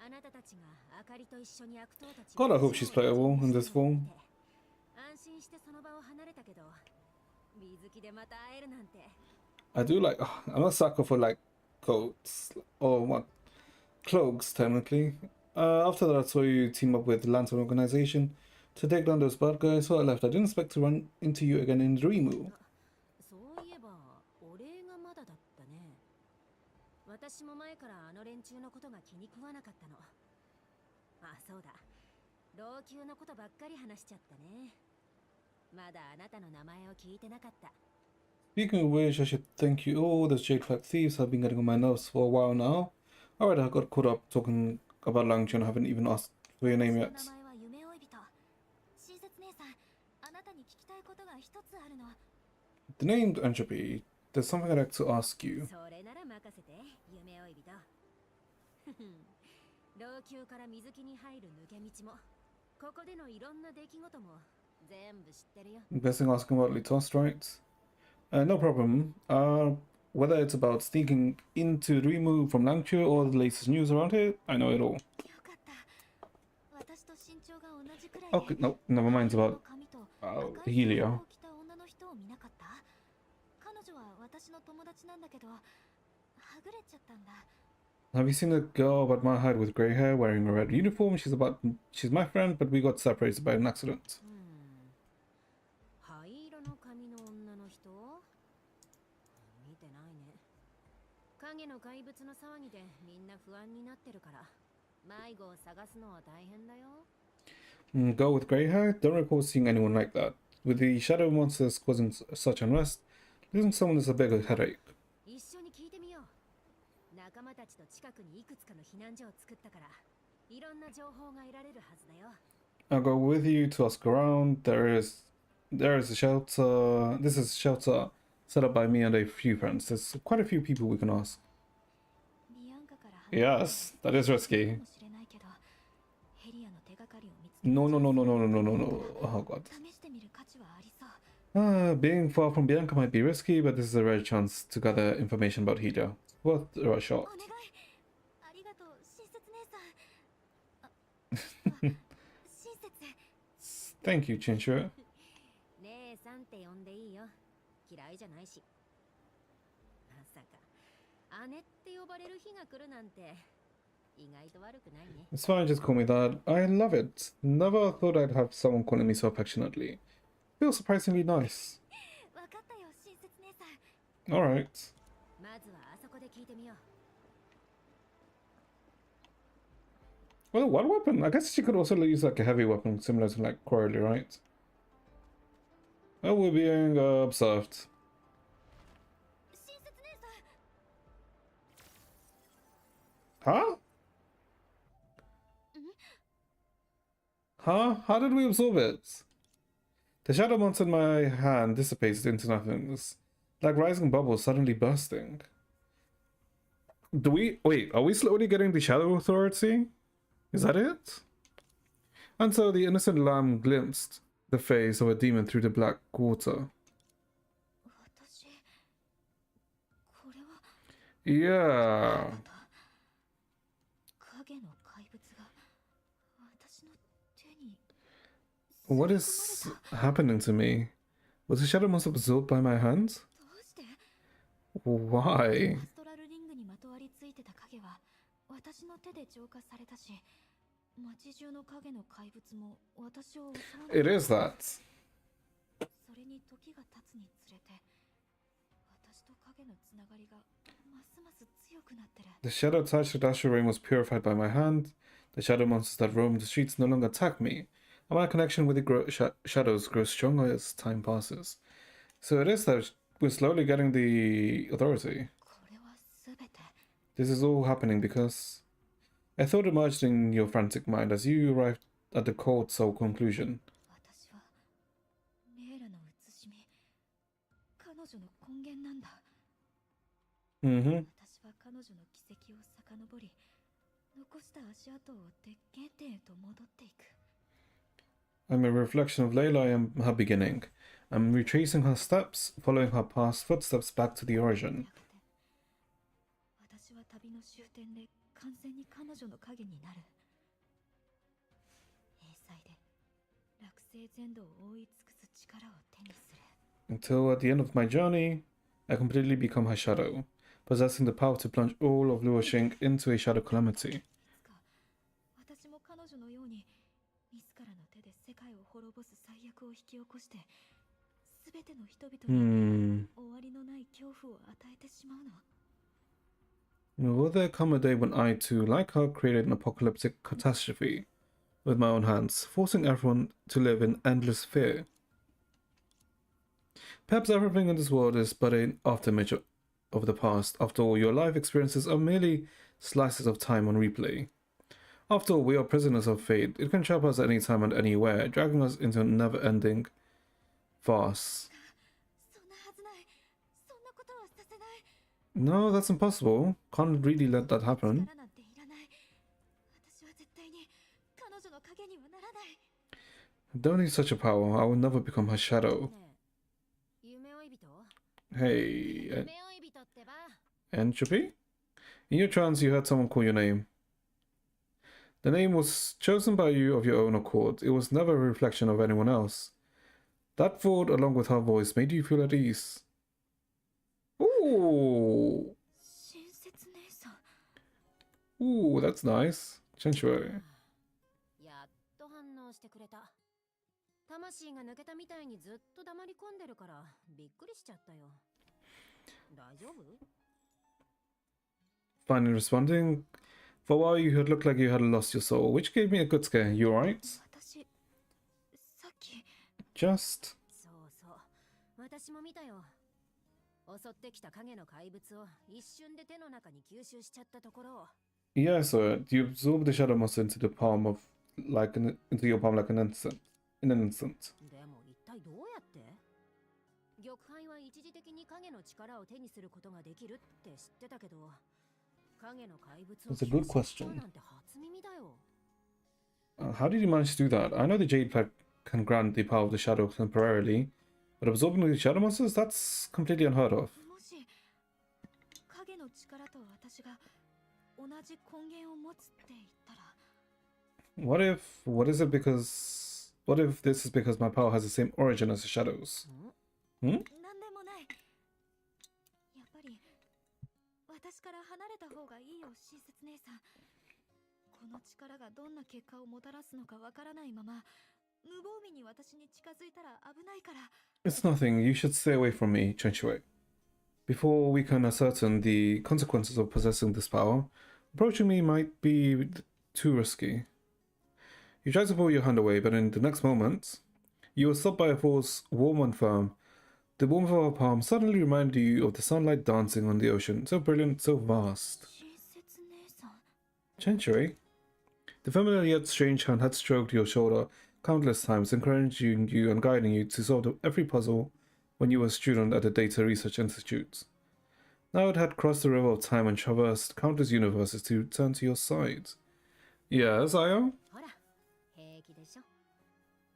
あなたたちがあかりと一緒に悪党たち God, I hope she's playable in this form. 安心してその場を離れたけど水着でまた会えるなんて。 I do like. I'm a sucker for like coats or what cloaks technically. After that, I saw you team up with Lantern Organization to take down those bad guys. So I left. I didn't expect to run into you again in Dreamu. そういえばお礼がまだだったね。私も前からあの連中のことが気に食わなかったの。あ、そうだ。老朽のことばっかり話しちゃったね。まだあなたの名前を聞いてなかった。 Speaking of which, I should thank you. Oh, those Jade Flag thieves have been getting on my nerves for a while now. Alright, I got caught up talking about language and haven't even asked for your name yet. 名前は夢追い人。親切姉さん、あなたに聞きたいことが一つあるの。 The name Entropy, there's something I'd like to ask you. それなら任せて、夢追い人。老朽から水木に入る抜け道も、ここでのいろんな出来事も全部知ってるよ。 I'm guessing asking about Litost, right? No problem. Whether it's about sneaking into Rimu from Langchu or the latest news around here, I know it all. よかった。私と身長が同じくらい Okay, で no, never mind. It's 灰色 about の髪と赤い Helia. 制服を着た女の人を見なかった？彼女は私の友達なんだけど、はぐれちゃったんだ。 Have you seen the girl about my height with grey hair wearing a red uniform? She's my friend, but we got separated by an accident. 灰色の髪の女の人？見てないね。影の怪物の騒ぎでみんな不安になってるから、迷子を探すのは大変だよ。Girl with grey hair? Don't recall seeing anyone like that. With the shadow monsters causing such unrest, losing someone is a bigger headache. 一緒に聞いてみよう。仲間たちと近くにいくつかの避難所を作ったから、いろんな情報が得られるはずだよ。I'll go with you to ask around. There is a shelter. This is a shelter set up by me and a few friends. There's quite a few people we can ask. ビアンカから離れ Yes, that is か risky. もしれないけど、ヘリアの手がかりを見つけ No, no, no, no, no, no, no, no, no. Oh god. 試してみる価値はありそう。 Being far from Bianca might be risky, but this is a rare chance to gather information about Hida. Worth a shot. お願い。ありがとう、親切姉さん。親切。 Thank you, Chinchua. 姉さんって呼んでいいよ。嫌いじゃないし。まさか姉って呼ばれる日が来るなんて意外と悪くないね。 It's fine, just call me that. I love it. Never thought I'd have someone calling me so affectionately. Feels surprisingly nice. わかったよ、親切姉さん。 Alright. まずはあそこで聞いてみよう。 Well, one weapon. I guess she could also use like a heavy weapon, similar to like Quarrelly, right? Oh, we're being observed. 親切姉さん。 Huh? Huh? How did we absorb it? The shadow monster in my hand dissipated into nothingness, like rising bubbles suddenly bursting. Wait, are we slowly getting the Shadow Authority? Is that it? And so the innocent lamb glimpsed the face of a demon through the black water. 私、これは Yeah. 影の怪物が私の手に What is happening to me? Was the shadow monster absorbed by my hands? どうして？ Why? アストラルリングにまとわりついてた影は私の手で浄化されたし、街中の影の怪物も私を襲わない。 It is that. それに時が経つにつれて、私と影のつながりがますます強くなってる。 The shadow touched the astral ring was purified by my hand. The shadow monsters that roam the streets no longer attack me, and my connection with the shadows grows stronger as time passes. So it is that we're slowly getting the authority. これはすべて This is all happening because a thought emerged in your frantic mind as you arrived at the cold soul conclusion. 私はレイラの写しみ、彼女の根源なんだ。 Mm-hmm. 私は彼女の軌跡を遡り、残した足跡を追って原点へと戻っていく。 I'm a reflection of Layla and her beginning. I'm retracing her steps, following her past footsteps back to the origin. 私は旅の終点で完全に彼女の影になる。英才で落星全土を覆い尽くす力を手にする。 Until at the end of my journey, I completely become her shadow, possessing the power to plunge all of Luoxing into a shadow calamity. いつか私も彼女のように自らの手で世界を滅ぼす最悪を引き起こして、すべての人々に終わりのない恐怖を与えてしまうの。 Will there come a day when I too, like her, created an apocalyptic catastrophe with my own hands, forcing everyone to live in endless fear? Perhaps everything in this world is but an afterimage of the past. After all, your life experiences are merely slices of time on replay. After all, we are prisoners of fate. It can trap us at any time and anywhere, dragging us into a never-ending farce. そんなはずない。そんなことはさせない。 No, that's impossible. Can't really let that happen. 力なんていらない。私は絶対に彼女の影にはならない。 Don't need such a power. I will never become her shadow. ねえ、夢追い人？ Hey, 夢追い人ってば Entropy? In your trance, you heard someone call your name. The name was chosen by you of your own accord. It was never a reflection of anyone else. That thought, along with her voice, made you feel at ease. Ooh! 親切姉さん。 Ooh, that's nice. Chenchue. やっと反応してくれた。魂が抜けたみたいにずっと黙り込んでるからびっくりしちゃったよ。大丈夫？ Finally responding. For a while, you had looked like you had lost your soul, which gave me a good scare. You alright? 私、さっき。 Just. そうそう。私も見たよ。襲ってきた影の怪物を一瞬で手の中に吸収しちゃったところを。Yeah, sir. You absorbed the shadow monster into the palm of, into your palm like an instant. In an instant. でも一体どうやって？玉杯は一時的に影の力を手にすることができるって知ってたけど、影の怪物を That's a good 吸収しちゃう question. なんて初耳だよ。How did you manage to do that? I know the Jade Pack can grant the power of the shadow temporarily, but absorbing the shadow monsters? That's completely unheard of. もし影の力と私が同じ根源を持つって言ったら。 What if this is because my power has the same origin as the shadows? なんでもない。やっぱり私から離れた方がいいよ、親切姉さん。この力がどんな結果をもたらすのかわからないまま、無防備に私に近づいたら危ないから。 It's nothing. You should stay away from me, Chenchue. Before we can ascertain the consequences of possessing this power, approaching me might be too risky. You try to pull your hand away, but in the next moment, you were stopped by a force warm and firm. The warmth of her palm suddenly reminded you of the sunlight dancing on the ocean, so brilliant, so vast. 親切姉さん。 Chenchue? The familiar yet strange hand had stroked your shoulder countless times, encouraging you and guiding you to solve every puzzle when you were a student at the Data Research Institute. Now it had crossed the river of time and traversed countless universes to turn to your side. Yes, Io? ほら、平気でしょ。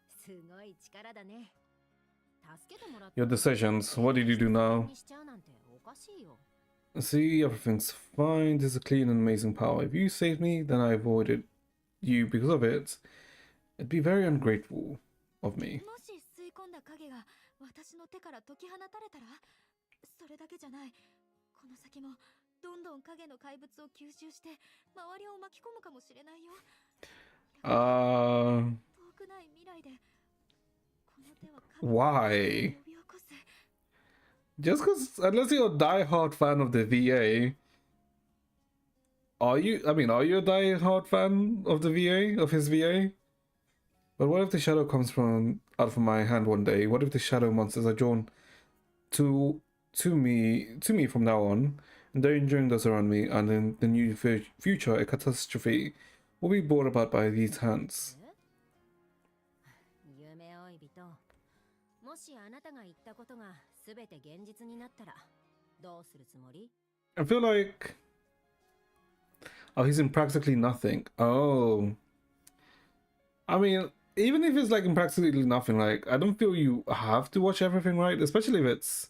すごい力だね。助けてもらった。 Your decisions. What did you do now? にしちゃうなんておかしいよ。 See, everything's fine. This is a clean and amazing power. If you saved me, then I avoided you because of it. It'd be very ungrateful of me. もし吸い込んだ影が私の手から解き放たれたら、それだけじゃない。この先もどんどん影の怪物を吸収して周りを巻き込むかもしれないよ。遠くない未来でこの手は影の Why? 呼び起こす。 Just because, unless you're a die-hard fan of the VA, are you? I mean, are you a die-hard fan of the VA, of his VA? But what if the shadow comes out from my hand one day? What if the shadow monsters are drawn to me from now on, endangering those around me, and in the new future, a catastrophe will be brought about by these hands? 夢追い人。もしあなたが言ったことがすべて現実になったらどうするつもり？ I feel like, oh, he's in practically nothing. Oh, I mean, even if it's like in practically nothing, like I don't feel you have to watch everything, right? Especially if it's,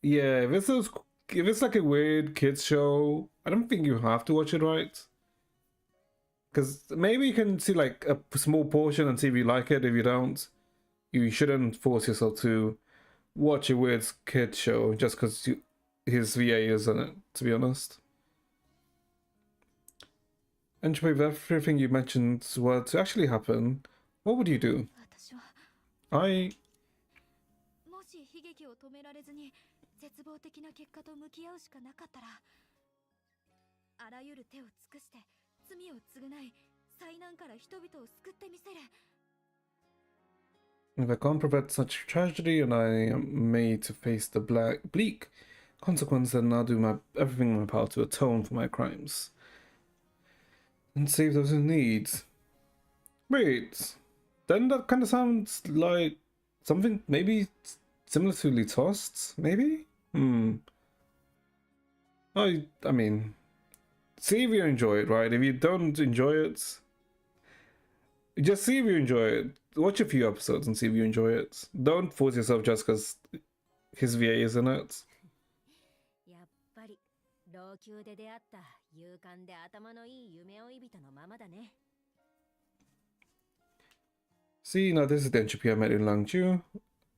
yeah, if it's like a weird kids show, I don't think you have to watch it, right? Because maybe you can see like a small portion and see if you like it. If you don't, you shouldn't force yourself to watch a weird kid show just because his VA is in it, to be honest. And if everything you mentioned were to actually happen, what would you do? 私は I もし悲劇を止められずに絶望的な結果と向き合うしかなかったら、あらゆる手を尽くして罪を償い、災難から人々を救ってみせる。 if I can't prevent such tragedy and I am made to face the bleak consequence, then I'll do everything in my power to atone for my crimes and save those in need. Wait, then that kind of sounds like something maybe similar to Litost, maybe? I mean, see if you enjoy it, right? If you don't enjoy it, just see if you enjoy it. Watch a few episodes and see if you enjoy it. Don't force yourself just because his VA is in it. やっぱり老朽で出会った勇敢で頭のいい夢追い人のままだね。 See, now this is the entropy I met in Langju.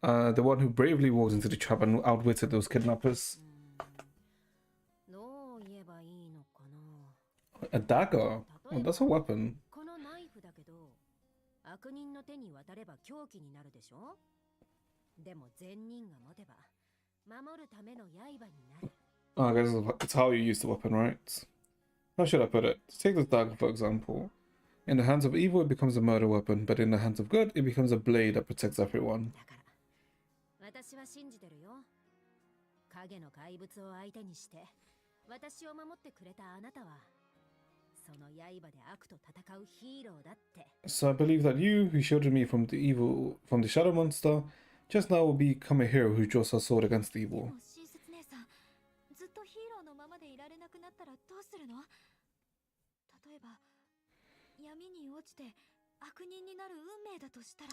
The one who bravely walked into the trap and outwitted those kidnappers. どう言えばいいのかな。 A dagger? Oh, that's a weapon. このナイフだけど、悪人の手に渡れば凶器になるでしょ。でも善人が持てば守るための刃になる。 Oh, I guess it's how you use the weapon, right? How should I put it? Take this dagger, for example. In the hands of evil, it becomes a murder weapon, but in the hands of good, it becomes a blade that protects everyone. だから私は信じてるよ。影の怪物を相手にして私を守ってくれたあなたはその刃で悪と戦うヒーローだって。 So I believe that you, who shielded me from the evil, from the shadow monster, just now will become a hero who draws her sword against the で evil. も親切姉さん、ずっとヒーローのままでいられなくなったらどうするの？例えば闇に落ちて悪人になる運命だとしたら。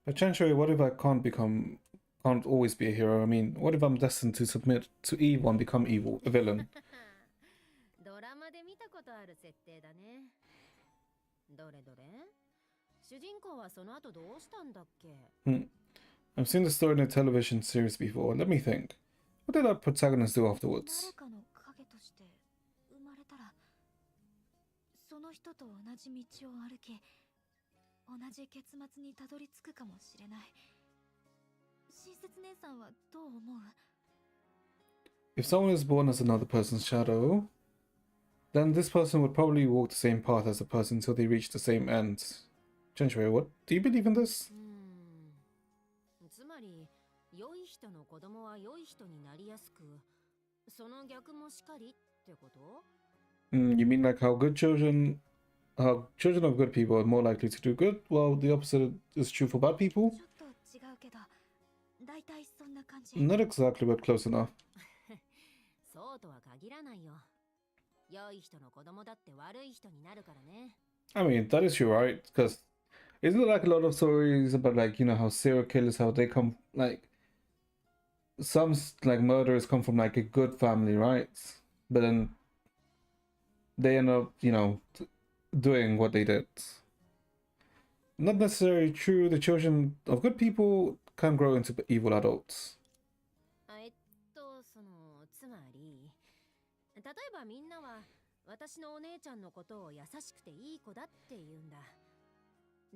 But Chancho, what if I can't always be a hero? I mean, what if I'm destined to submit to evil and become evil, a villain? ドラマで見たことある設定だね。どれどれ？主人公はその後どうしたんだっけ？ I've seen the story in a television series before. Let me think. What did that protagonist do 誰 afterwards? かの影として生まれたら、その人と同じ道を歩き、同じ結末にたどり着くかもしれない。親切姉さんはどう思う？ If someone is born as another person's shadow, then this person would probably walk the same path as the person until they reach the same end. Chancho, what? Do you believe in this? つまり良い人の子供は良い人になりやすく、その逆もしかりってこと？ You mean like how children of good people are more likely to do good, while the opposite is true for bad people? ちょっと違うけど、だいたいそんな感じ。 Not exactly, but close enough. そうとは限らないよ。良い人の子供だって悪い人になるからね。 I mean, that is true, right? Because isn't it like a lot of stories about like, you know, how serial killers, how they come, like, some like murderers come from like a good family, right? But then they end up, you know, doing what they did. Not necessarily true. The children of good people can grow into evil adults. つまり、例えばみんなは私のお姉ちゃんのことを優しくていい子だって言うんだ。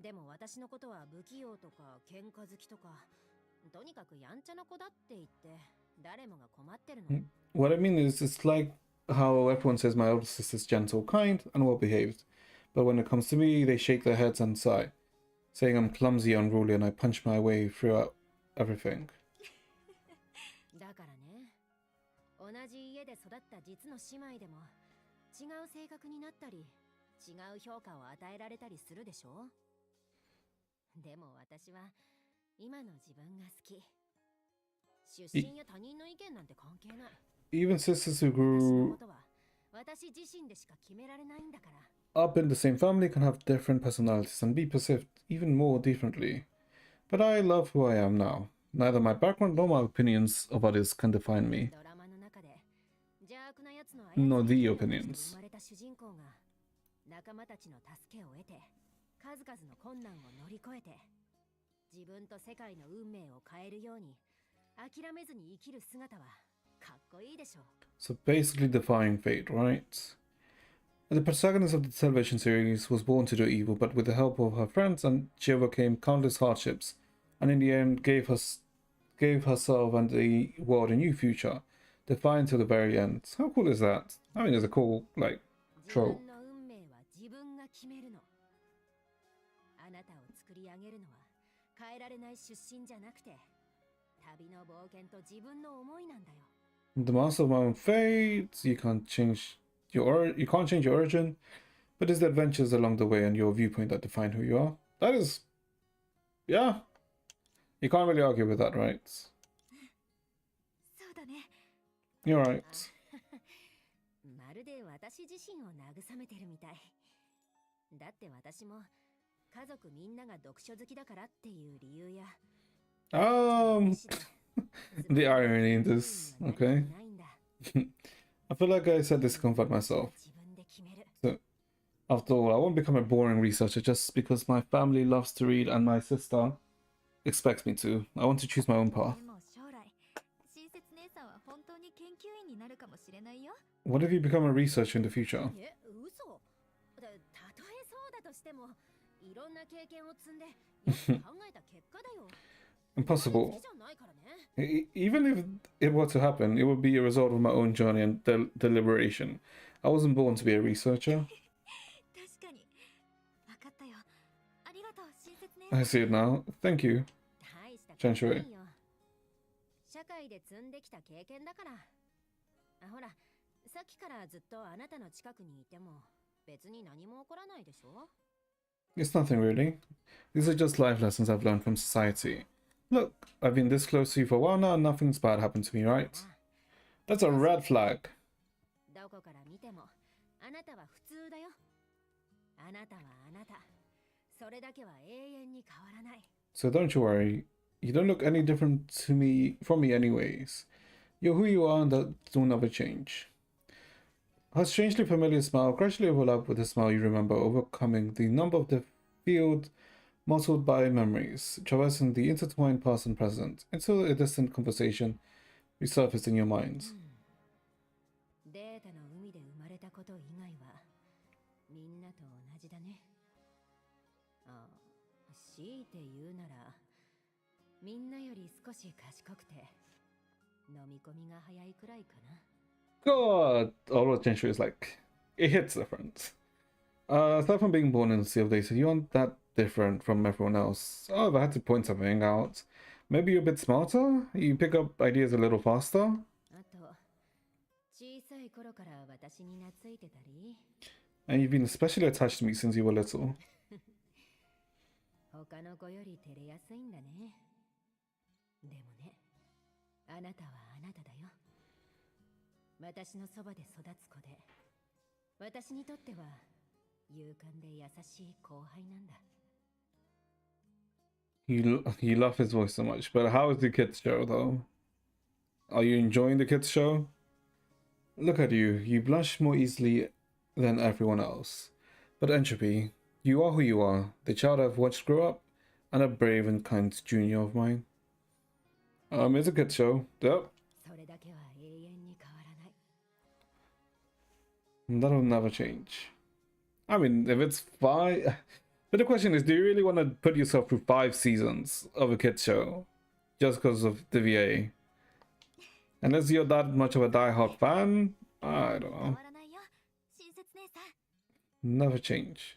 でも私のことは不器用とか喧嘩好きとか、とにかくやんちゃな子だって言って誰もが困ってるの。 What I mean is, it's like how everyone says my older sister's gentle, kind, and well behaved. But when it comes to me, they shake their heads and sigh, saying I'm clumsy, unruly, and I punch my way through everything. だからね、同じ家で育った実の姉妹でも違う性格になったり、違う評価を与えられたりするでしょ。でも私は今の自分が好き。出身や他人の意見なんて関係ない。 Even sisters who 私の grew ことは私自身でしか決められないんだから。 up in the same family can have different personalities and be perceived even more differently. But I love who I am now. Neither my background nor my opinions of others can define me. ドラマの中で邪悪な奴の No, 操 the り人として opinions. 生まれた主人公が仲間たちの助けを得て数々の困難を乗り越えて自分と世界の運命を変えるように諦めずに生きる姿はかっこいいでしょ。 So basically defying fate, right? The protagonist of the television series was born to do evil, but with the help of her friends, and she overcame countless hardships, and in the end gave herself and the world a new future, defiant to the very end. How cool is that? I mean, it's a cool, like, 自 trope. 分の運命は自分が決めるの。あなたを作り上げるのは変えられない出身じゃなくて旅の冒険と自分の思いなんだよ。 The master of my own fate. You can't change your origin, but it's the adventures along the way and your viewpoint that define who you are. That is, yeah. You can't really argue with that, right? そうだね。 You're right. まるで私自身を慰めてるみたい。だって私も家族みんなが読書好きだからっていう理由や The irony in this, okay. I feel like I said this to comfort myself. 自分で決める。 So, after all, I won't become a boring researcher just because my family loves to read and my sister expects me to. I want to choose my own path. でも将来親切姉さんは本当に研究員になるかもしれないよ。 What if you become a researcher in the future? え、嘘。たとえそうだとしても、いろんな経験を積んで、よく考えた結果だよ。 Impossible. 好きじゃないからね。 Even if it were to happen, it would be a result of my own journey and deliberation. I wasn't born to be a researcher. 確かに。分かったよ。ありがとう親切姉 I さん。 see it now. Thank you. 大したことないよ。社会で積んできた経験だから。あ、ほら、さっきからずっとあなたの近くにいても別に何も起こらないでしょ。 It's nothing really. These are just life lessons I've learned from society. Look, I've been this close to you for a while now and nothing's bad happened to me, right? That's a red flag. どこから見てもあなたは普通だよ。あなたはあなた。それだけは永遠に変わらない。 So don't you worry. You don't look any different to me from me anyways. You're who you are and that will never change. Her strangely familiar smile gradually overlapped with the smile you remember, overcoming the number of the field mottled by memories, traversing the intertwined past and present, until a distant conversation resurfaced in your minds. データの海で生まれたこと以外はみんなと同じだね。あ、強いて言うならみんなより少し賢くて飲み込みが早いくらいかな。 God, Oral Gentry is like, it hits different. Aside from being born in the Sea of Data, you aren't that different from everyone else. Oh, if I had to point something out, maybe you're a bit smarter? You pick up ideas a little faster? あと小さい頃から私に懐いてたり And you've been especially attached to me since you were little. 他の子より照れやすいんだね。でもね、あなたはあなただよ。私のそばで育つ子で、私にとっては勇敢で優しい後輩なんだ。 You love his voice so much, but how is the kids show though? Are you enjoying the kids show? Look at you, you blush more easily than everyone else. But Entropy, you are who you are, the child I've watched grow up, and a brave and kind junior of mine. It's a kids show. Yep. それだけは永遠に変わらない。 That'll never change. I mean, if it's 5... But the question is, do you really want to put yourself through 5 seasons of a kids show? Just because of the VA? Unless you're that much of a die-hard fan? I don't 変 know. わらないよ親切姉さん。 Never change.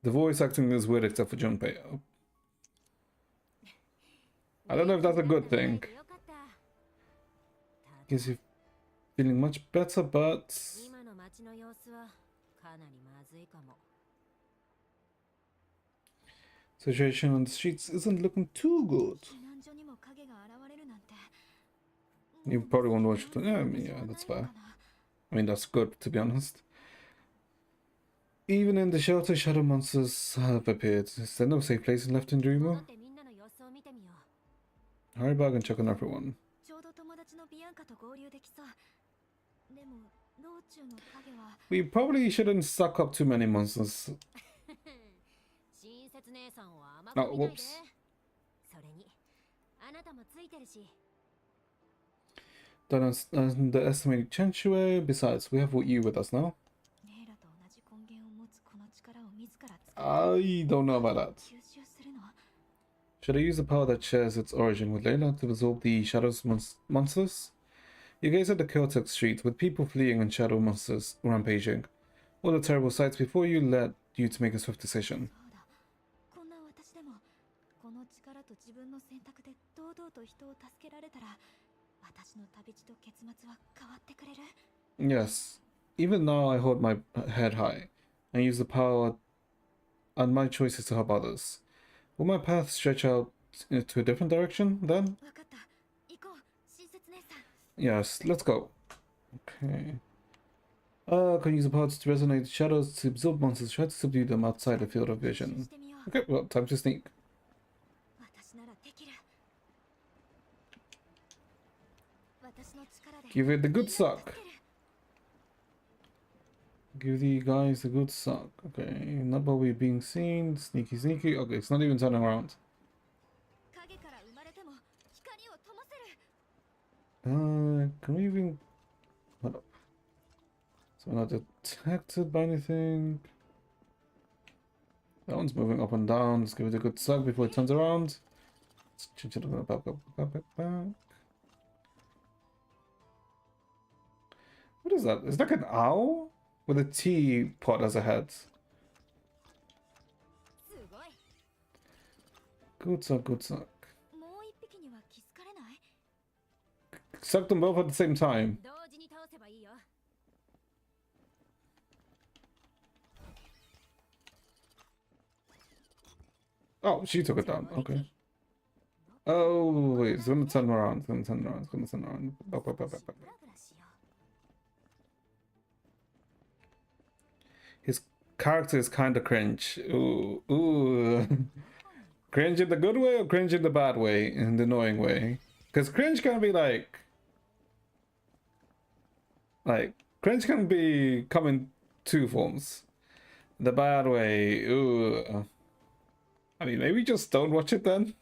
The voice acting is weird except for Junpei. I don't know if that's a good thing. よかった。 Gives you feeling much better, but... 今の街の様子はかなりまずいかも。 Situation on the streets isn't looking too good. 避難所にも影が現れるなんて。 You probably won't watch it. Yeah, I mean, yeah, that's fair. I mean, that's good, to be honest. Even in the shelter, shadow monsters have appeared. Is there no safe place left in 戻 Dreamer? ってみんなの様子を見てみよう。 Hurry back and check on everyone. ちょうど友達のビアンカと合流できそう。でも道中の影は We probably shouldn't suck up too many monsters. 親切姉さんを甘く見ないで。 whoops. それにあなたもついてるし。 Don't underestimate Chenchue. Besides, we have you with us now. レイラと同じ根源を持つこの力を自ら使 I don't know about that. 吸収するの。 Should I use the power that shares its origin with Layla to absorb the shadows monsters? You gaze at the chaotic street with people fleeing and shadow monsters rampaging. All the terrible sights before you led you to make a swift decision. そうだ。こんな私でもこの力と自分の選択で堂々と人を助けられたら私の旅路と結末は変わってくれる。 Yes, even now I hold my head high and use the power and my choices to help others. Will my path stretch out to a different direction then? わかった。行こう親切姉さん。 Yes, let's go. Okay. Can use the power to resonate the shadows to absorb monsters. Try to subdue them outside the field of 練習 vision. してみよう。 Okay, well, time to sneak. 私ならできる。Give it the good suck. Give the guys a good suck. Okay, not probably being seen. Sneaky, sneaky. Okay, it's not even turning around. 影から生まれても光を灯せる。 Can we even... Hold up. So we're not detected by anything. That one's moving up and down. Let's give it a good suck before it turns around. Let's change it back. What is that? It's like an owl with a teapot as a head. すごい。 Good suck, good suck. もう一匹には気づかれない？ Suck them both at the same time. 同時に倒せばいいよ。 Oh, she took it down. Okay. Oh, wait. It's gonna turn around. It's gonna turn around. It's gonna turn around. Back. ブラブラしよ His character is kind of cringe. Ooh, ooh. Cringe in the good way or cringe in the bad way? In the annoying way? Because cringe can be like... cringe can be come in two forms. The bad way, ooh. I mean, maybe just don't watch it then.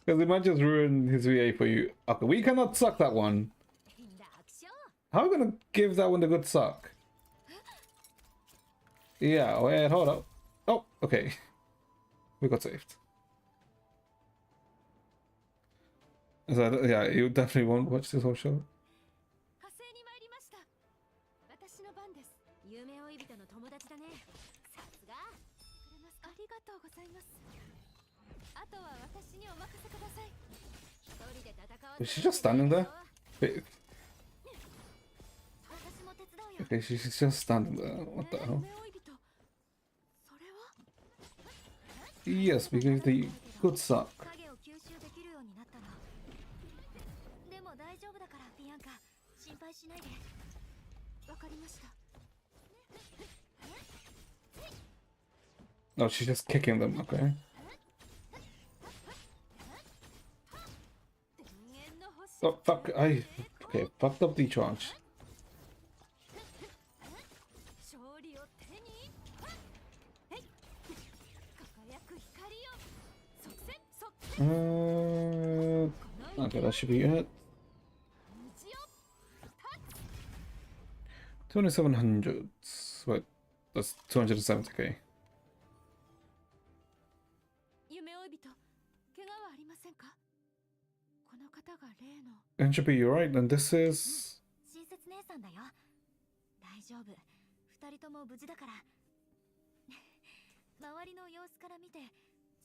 Because it might just ruin his VA for you. Okay, we cannot suck that one. う。楽勝。 How are we gonna give that one the good suck? Yeah, wait, hold up. Oh, okay. We got saved. So, yeah, you definitely won't watch this whole show. 火星に参りました。私の番です。夢追い人の友達だね。さすが。ありがとうございます。あとは私にお任せください。一人で戦わ Was she just standing there? Wait, 私も手伝うよ。 okay, she's just standing there. What the hell? 夢追い人。それは Yes, we gave the good suck. 影を吸収できるようになったの。でも大丈夫だからビアンカ、心配しないで。わかりました。 No, she's just kicking them, okay. 電源の星 Oh, fuck, okay, fucked up the charge. 勝利を手に。はい。輝く光よ。即戦即戦。 Okay, that should be it. 虹よ。 2700. Wait, that's 270k. 夢追い人、怪我はありませんか？この方が例の Entropy, you're right, and this is... 親切姉さんだよ。大丈夫。二人とも無事だから。周りの様子から見て、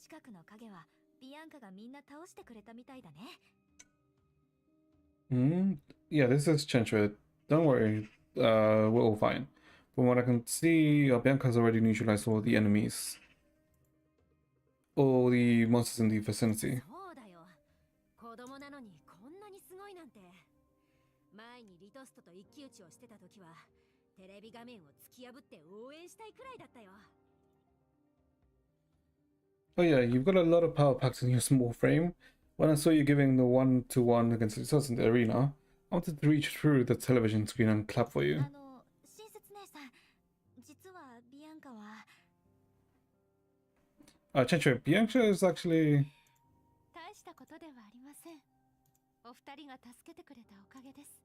近くの影はビアンカがみんな倒してくれたみたいだね。Yeah, this is Chenchua. Don't worry, we're all fine. From what I can see, Bianca's already neutralized all the enemies. All the monsters in the vicinity. そうだよ。子供なのにこんなにすごいなんて。前にリトストと一騎打ちをしてた時は、テレビ画面を突き破って応援したいくらいだったよ。 Oh yeah, you've got a lot of power packs in your small frame. When I saw you giving the 1-to-1 against Litost in the arena, I wanted to reach through the television screen and clap for you. 親切姉さん、実はビアンカは Chenchua, Bianca is actually... 大したことではありません。お二人が助けてくれたおかげです。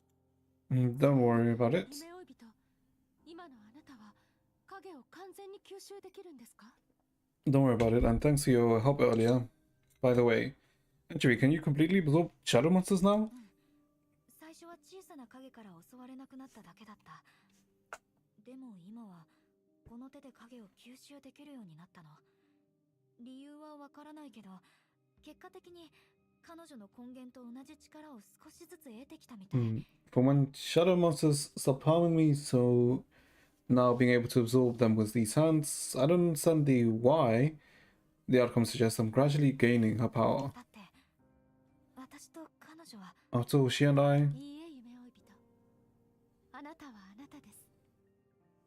Don't worry about it. 夢追い人、今のあなたは影を完全に吸収できるんですか？ Don't worry about it, and thanks for your help earlier. By the way, Entropy, can you completely absorb shadow monsters now? 最初は小さな影から襲われなくなっただけだった。でも今はこの手で影を吸収できるようになったの。理由はわからないけど、結果的に彼女の根源と同じ力を少しずつ得てきたみたい。 From when shadow monsters stopped harming me, so now being able to absorb them with these hands, I don't understand the why. The outcome suggests I'm gradually gaining her power. だって私と彼女は After all, she and I... いいえ、夢追い人。あなたはあなたです。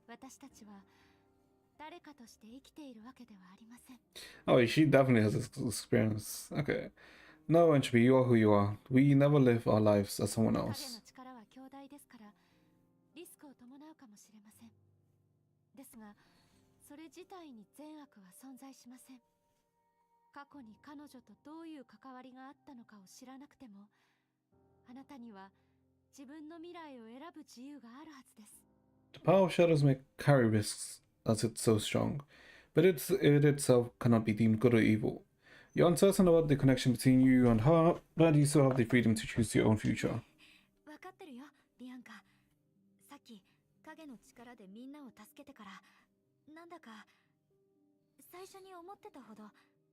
私たちは誰かとして生きているわけではありません。 Oh, she definitely has this experience. Okay. No, Entropy, you are who you are. We never live our lives as someone 影の else. 力は強かもしれません。ですが、それ自体に善悪は存在しません。過去に彼女とどういう関わりがあったのかを知らなくても、あなたには自分の未来を選ぶ自由があるはずです。 The power of shadows may carry risks as it's so strong, but it itself cannot be deemed good or evil. You're uncertain about the connection between you and her, but you still have the freedom to choose your own future. 分かってるよ、ビアンカ。さっき影の力でみんなを助けてから、なんだか最初に思ってたほど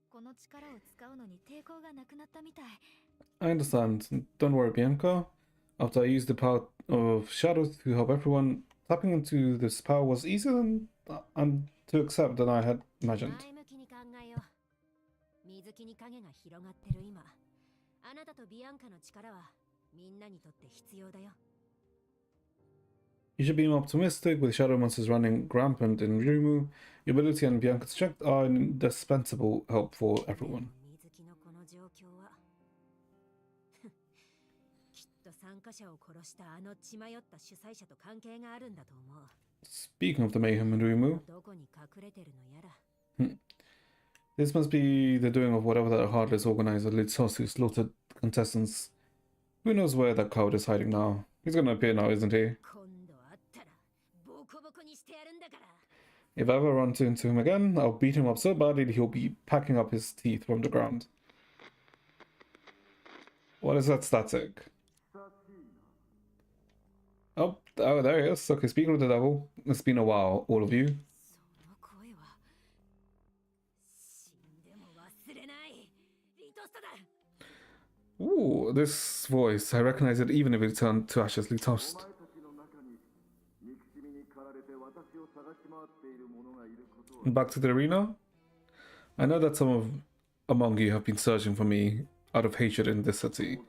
この力を使うのに抵抗がなくなったみたい。 I understand. Don't worry, Bianca. After I used the power of shadows to help everyone, tapping into this power was easier and to accept than I had imagined. 前向きに考えよう。水木に影が広がってる今、あなたとビアンカの力はみんなにとって必要だよ。You should be more optimistic. With shadow monsters running rampant in Ryumu, your ability and Bianca's strength are an indispensable help for everyone. 水木のこの状況はきっと参加者を殺したあの血迷った主催者と関係があるんだと思う。 Speaking of the mayhem in Ryumu, どこに隠れてるのやら。 this must be the doing of whatever that heartless organizer Litost who slaughtered contestants. Who knows where that coward is hiding now? He's gonna appear now, isn't he? 今度会ったらボコボコにしてやるんだから。 If I ever run into him again, I'll beat him up so badly that he'll be packing up his teeth from the ground. What is that static? Oh, there he is. Okay, speaking of the devil, it's been a while, all of you. その声は死んでも忘れないリトストだ。 Ooh, this voice, I recognize it even if it turned to ashes, Litost. Back to the arena? I know that some among you have been searching for me out of hatred in this city.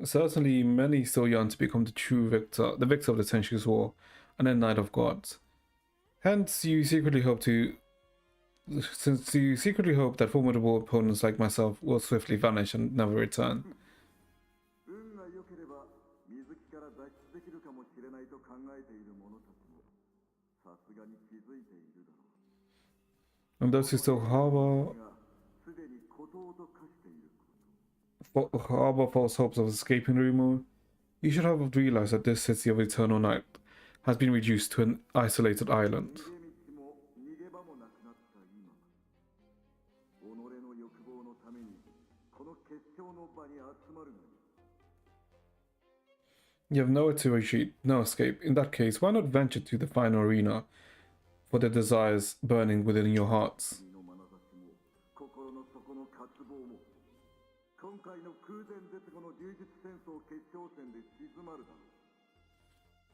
Certainly, many still yearn to become the true victor, the victor of the Centuries War, and then Knight of Gods. Hence, you secretly hope that formidable opponents like myself will swiftly vanish and never return. And those who still harbor false hopes of escaping Ryumu, you should have realized that this city of eternal night has been reduced to an isolated island. You have nowhere to retreat, no escape. In that case, why not venture to the final arena for the desires burning within your hearts?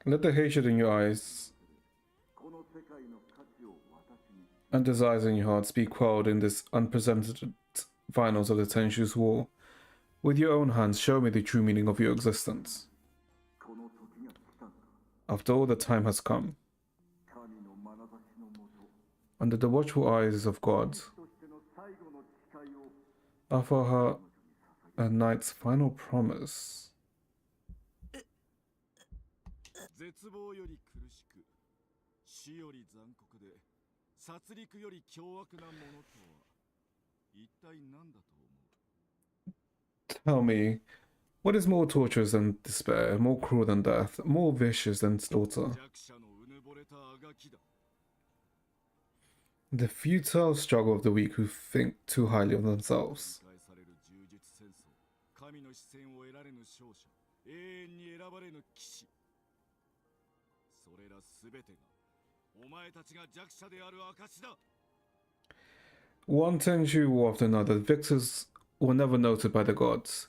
Let the hatred in your eyes and desires in your hearts be quelled in this unprecedented finals of the Tenchu's War. With your own hands, show me the true meaning of your existence. After all, the time has come. Under the watchful eyes of God, offer her a knight's final promise. 絶望より苦しく、死より残酷で、殺戮より凶悪なものとは一体何だと思う？ Tell me, what is more torturous than despair, more cruel than death, more vicious than slaughter? 弱者のうぬぼれたあがきだ。 The futile struggle of the weak who think too highly of themselves. 返される充実戦争、神の視線を得られぬ勝者、永遠に選ばれぬ騎士。それらすべてがお前たちが弱者である証だ。 One Tenchu war after another, the victors were never noted by the gods.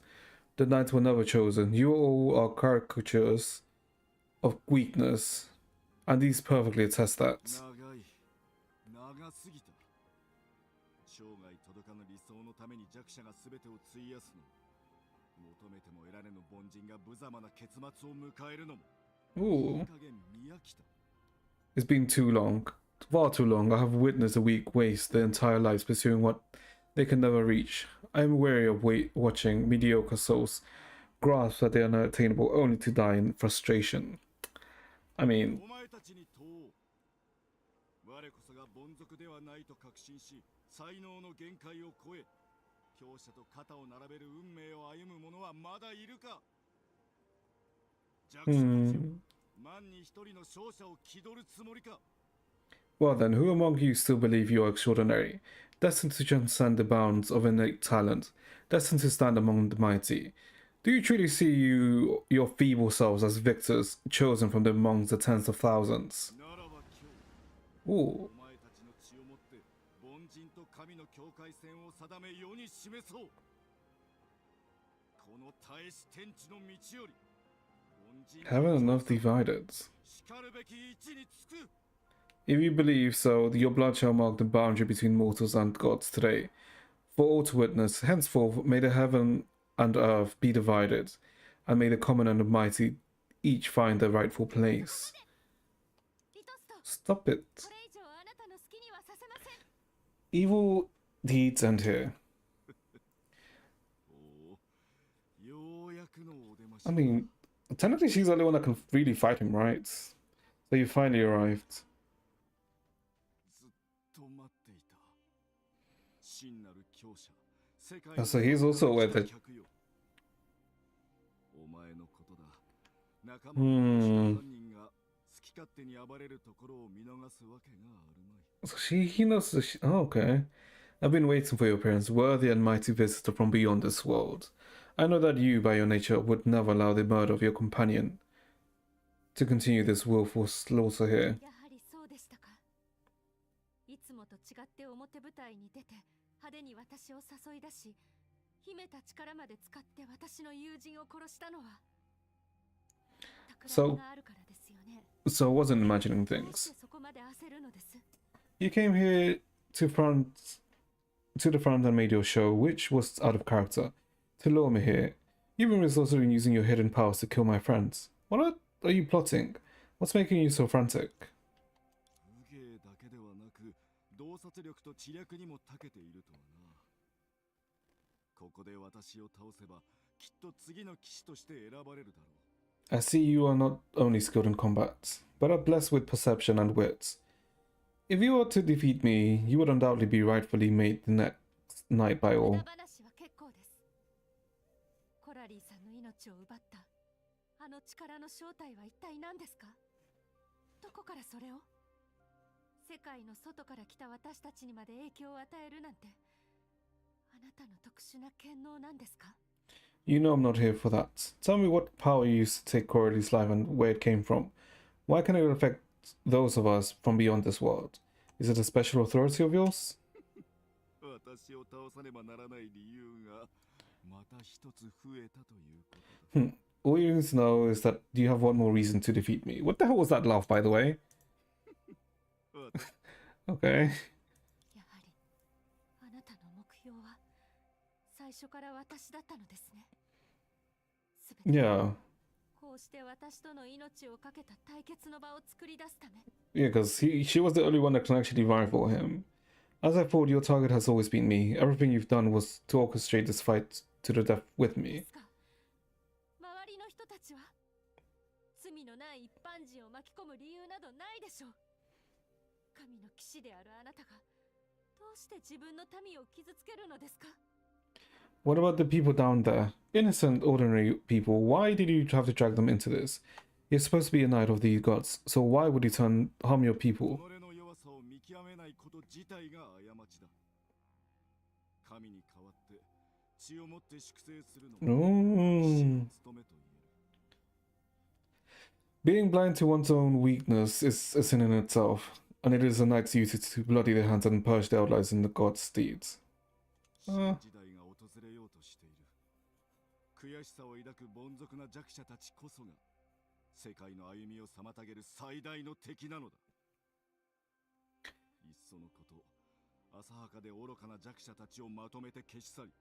The knights were never chosen. You all are caricatures of weakness, and these perfectly attest that. 長すぎた。生涯届かぬ理想のために弱者がすべてを費やすのも、求めても得られぬ凡人が無様な結末を迎えるのも。 Ooh, 加減見飽きた。 it's been too long. far too long. I have witnessed the weak waste their entire lives pursuing what they can never reach. I am weary of watching mediocre souls grasp that they are not attainable only to die in frustration. I mean, お前たちに問おう。我こそが凡俗ではないと確信し、才能の限界を超え、強者と肩を並べる運命を歩む者はまだいるか。弱者たちよ、万に一人の勝者を気取るつもりか。 well then, who among you still believe you are extraordinary, destined to transcend the bounds of innate talent, destined to stand among the mighty? Do you truly see your feeble selves as victors, chosen from among the tens of thousands? ならば今日、 Ooh, お前たちの血をもって凡人と神の境界線を定め世に示そう。この耐えし天地の道より、凡人 heaven and earth divided. しかるべき位置につく。 If you believe so, your blood shall mark the boundary between mortals and gods today. For all to witness, henceforth may the heaven and earth be divided, and may the common and the mighty each find their rightful place. リトスト、 Stop it. これ以上あなたの好きにはさせません。 Evil deeds end here. おお、ようやくのお出まし。 I mean, technically she's the only one that can really fight him, right? So you finally arrived. ずっと待っていた。真なる強者。世界 So he's also aware that. お前のことだ。仲間の犯人が好き勝手に暴れるところを見逃すわけがあるまい。 So he knows. Oh, okay. I've been waiting for your appearance, worthy and mighty visitor from beyond this world. I know that you, by your nature, would never allow the murder of your companion to continue this willful slaughter here. やはりそうでしたか。いつもと違って表舞台に出て派手に私を誘い出し、秘めた力まで使って私の友人を殺したのは企みがあるからですよね。 So I wasn't imagining どう things. してそこまで焦るのです？ You came here to the front and made your show, which was out of character. To lure me here. You've been resorted in using your hidden powers to kill my friends. What are you plotting? What's making you so frantic? 武芸だけではなく、洞察力と知略にも長けているとはな。ここで私を倒せば、きっと次の騎士として選ばれるだろう。 I see you are not only skilled in combat, but are blessed with perception and wit. If you were to defeat me, you would undoubtedly be rightfully made the next knight by 無 all. 駄話は結構です。コラリーさんの命を奪ったあの力の正体は一体何ですか？どこからそれを？世界の外から来た私たちにまで影響を与えるなんて、あなたの特殊な権能なんですか？ You know I'm not here for that. Tell me what power you used to take Coralie's life and where it came from. Why can it affect those of us from beyond this world? Is it a special authority of yours? 私を倒さねばならない理由がまた一つ増えたということだ。 All you need to know is that you have one more reason to defeat me. What the hell was that laugh, by the way? Okay. やはりあなたの目標は最初から私だったのですね。すべて Yeah. こうして私との命をかけた対決の場を作り出すため。 Yeah, because she was the only one that can actually rival him. As I thought, your target has always been me. Everything you've done was to orchestrate this fight to the death with で me. すが、周りの人たちは罪のない一般人を巻き込む理由などないでしょう。神の騎士であるあなたがどうして自分の民を傷つけるのですか？ What about the people down there? Innocent, ordinary people. Why did you have to drag them into this? You're supposed to be a knight of these gods, so why would you harm your people? 己の弱さを見極めないこと自体が過ちだ。神に代わって血をもって粛清するのは騎士の務めと言える。 Being blind to one's own weakness is a sin in itself, and it is a knight's duty to bloody their hands and purge their outliers in the god's deeds. 新時代が訪れようとしている。悔しさを抱く凡俗な弱者たちこそが世界の歩みを妨げる最大の敵なのだ。いっそのこと、浅はかで愚かな弱者たちをまとめて消し去り、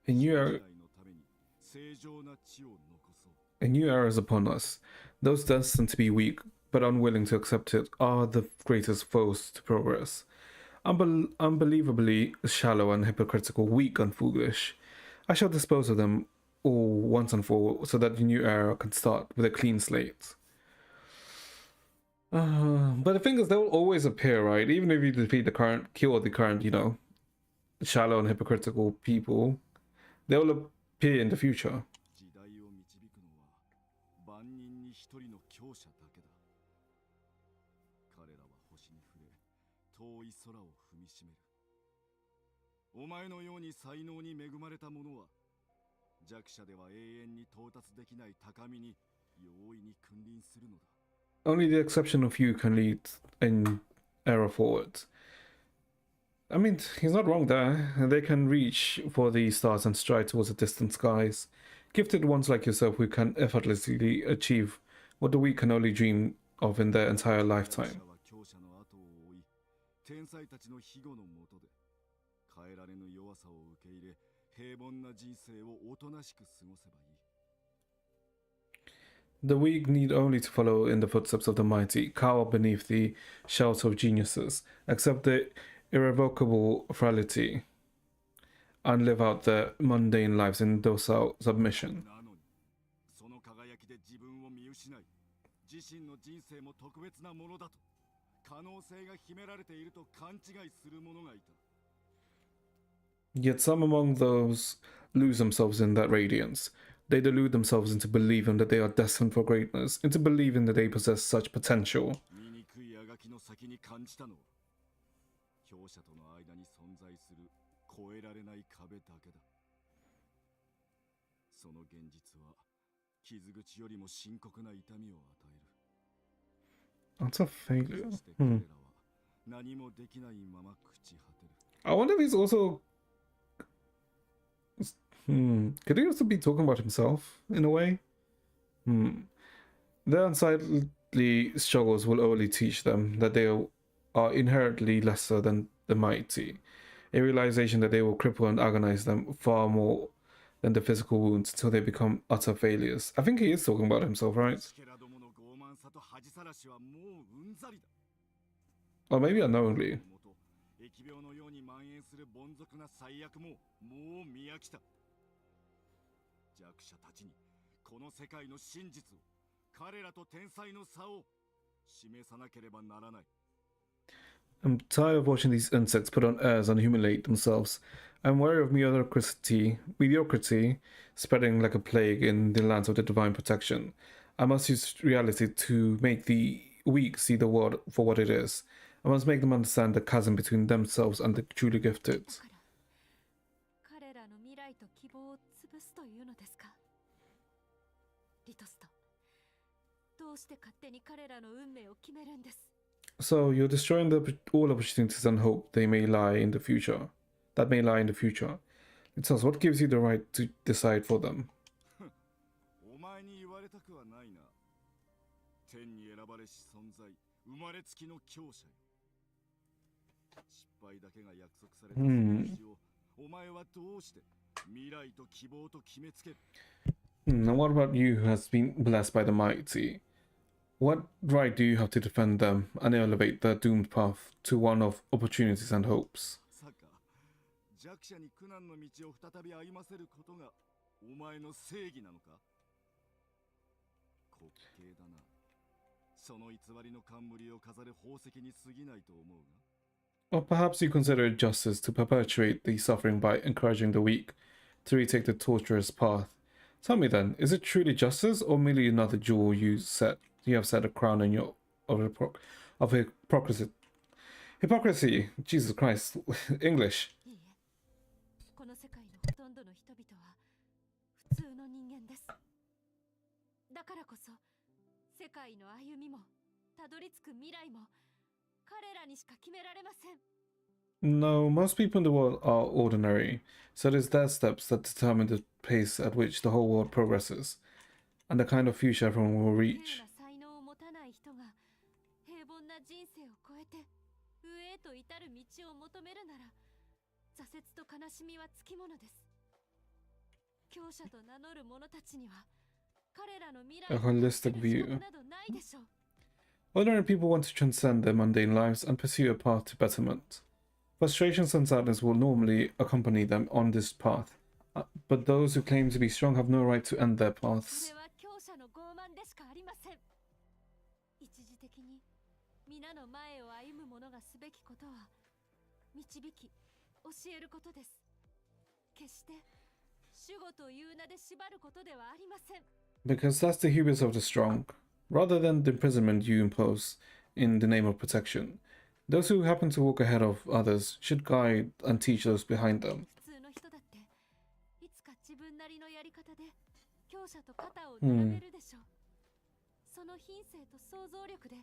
A new 時 era, 代のために正常な地を残そう。 a new era is upon us. Those destined to be weak but unwilling to accept it, are the greatest foes to progress. Unbelievably shallow and hypocritical, weak and foolish. I shall dispose of them all once and for all so that the new era can start with a clean slate. But the thing is, they'll always appear, right? Even if you defeat the current, kill the current, shallow and hypocritical people, they'll appear in the future. 時代を導くのは万人に一人の強者だけだ。彼らは星に触れ、遠い空を踏みしめる。お前のように才能に恵まれた者は、弱者では永遠に到達できない高みに容易に君臨するのだ。Only the exception of you can lead an era forward. I mean, he's not wrong there. They can reach for the stars and stride towards the distant skies. Gifted ones like yourself who can effortlessly achieve what the weak can only dream of in their entire lifetime. 強者の後を追い、天才たちの庇護の下で、変えられぬ弱さを受け入れ、平凡な人生をおとなしく過ごせばいい。The weak need only to follow in the footsteps of the mighty, cower beneath the shelter of geniuses, accept the irrevocable frailty, and live out their mundane lives in docile submission. なのに、その輝きで自分を見失い、自身の人生も特別なものだと、可能性が秘められていると勘違いする者がいた。Yet some among those lose themselves in that radiance. They delude themselves into believing that they are destined for greatness, into believing that they possess such potential. 醜いあがきの先に感じたのは、強者との間に存在する越えられない壁だけだ。その現実は、傷口よりも深刻な痛みを与える。 That's a failure. そして彼らは何もできないまま朽ち果てる。 I wonder if he's also. Could he also be talking about himself in a way? Their unsightly struggles will only teach them that they are inherently lesser than the mighty. A realization that they will cripple and agonize them far more than the physical wounds until they become utter failures. I think he is talking about himself, right? けらどもの傲慢さと恥さらしはもううんざりだ。 Or maybe unknowingly. 疫病のように蔓延する凡俗な最悪ももう見飽きた。弱者たちにこの世界の真実を、彼らと天才の差を示さなければならない。 I'm tired of watching these insects put on airs and humiliate themselves. I'm wary of mediocrity spreading like a plague in the lands of the divine protection. I must use reality to make the weak see the world for what it is. I must make them understand the chasm between themselves and the truly gifted. 彼らの未来と希望を潰すというのですか？リトスト、どうして勝手に彼らの運命を決めるんです？ So you're destroying all opportunities and hope they may lie in the future. That may lie in the future. It says, what gives you the right to decide for them? お前に言われたくはないな。天に選ばれし存在、生まれつきの強者よ。失敗だけが約束されたその道を、お前はどうして未来と希望と決めつける？ Now what about you who has been blessed by the mighty? What right do you have to defend them and elevate their doomed path to one of opportunities and hopes? まさか弱者に苦難の道を再び歩ませることがお前の正義なのか？滑稽だな。その偽りの冠を飾る宝石に過ぎないと思うが。 Or perhaps you consider it justice to perpetuate the suffering by encouraging the weak to retake the tortuous path. Tell me then, is it truly justice or merely another jewel you have set a crown in your of hypocrisy? Hypocrisy, Jesus Christ, English. いいえ、この世界のほとんどの人々は普通の人間です。だからこそ、世界の歩みもたどり着く未来も彼らにしか決められません。 No, most people in the world are ordinary, so it is their steps that determine the pace at which the whole world progresses, and the kind of future everyone will reach. 才能を持たない人が平凡な人生を超えて上へと至る道を求めるなら、挫折と悲しみはつきものです。強者と名乗る者たちには彼らの未来 A holistic view. などないでしょう。Ordinary people want to transcend their mundane lives and pursue a path to betterment. Frustrations and sadness will normally accompany them on this path, but those who claim to be strong have no right to end their そ paths. れは強者の傲慢でしかありません。一時的に皆の前を歩む者がすべきことは導き教えることです。決して守護という名で縛ることではありません。 Because that's the hubris of the strong, rather than the imprisonment you impose in the name of protection. Those who happen to walk ahead of others should guide and teach those behind them. 普通の人だっていつか自分なりのやり方で強者と肩を並べるでしょう。その品性と想像力で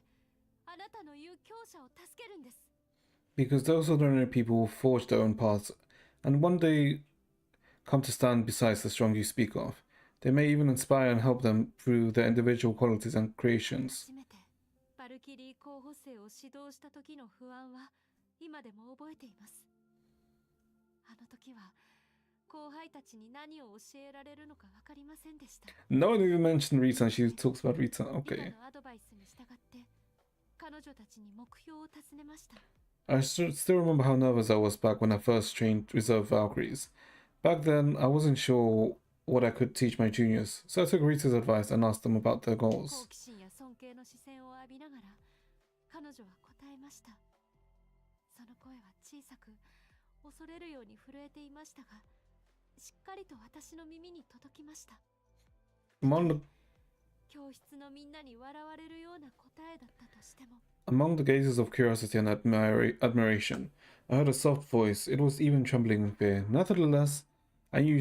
あなたの言う強者を助けるんです。 Because those ordinary people will forge their own paths and one day come to stand beside the strong you speak of. They may even inspire and help them through their individual qualities and creations. 初めてバルキリー候補生を指導した時の不安は今でも覚えています。あの時は後輩たちに何を教えられるのか分かりませんでした。 No one even mentioned Rita and she talks about Rita. リ Okay. タのアドバイスに従って彼女たちに目標を尋ねました。 I still remember how nervous I was back when I first trained reserve Valkyries. Back then, I wasn't sure what I could teach my juniors, so I took Rita's advice and asked them about their 好 goals. 奇心や尊敬の視線を浴びながら彼女は答えました。その声は小さく恐れるように震えていましたが、しっかりと私の耳に届きました。 Among the 教室のみんなに笑われるような答えだったとしても、 Among the gazes of curiosity and admiration, I heard a soft voice. It was even trembling in fear. Nevertheless, I knew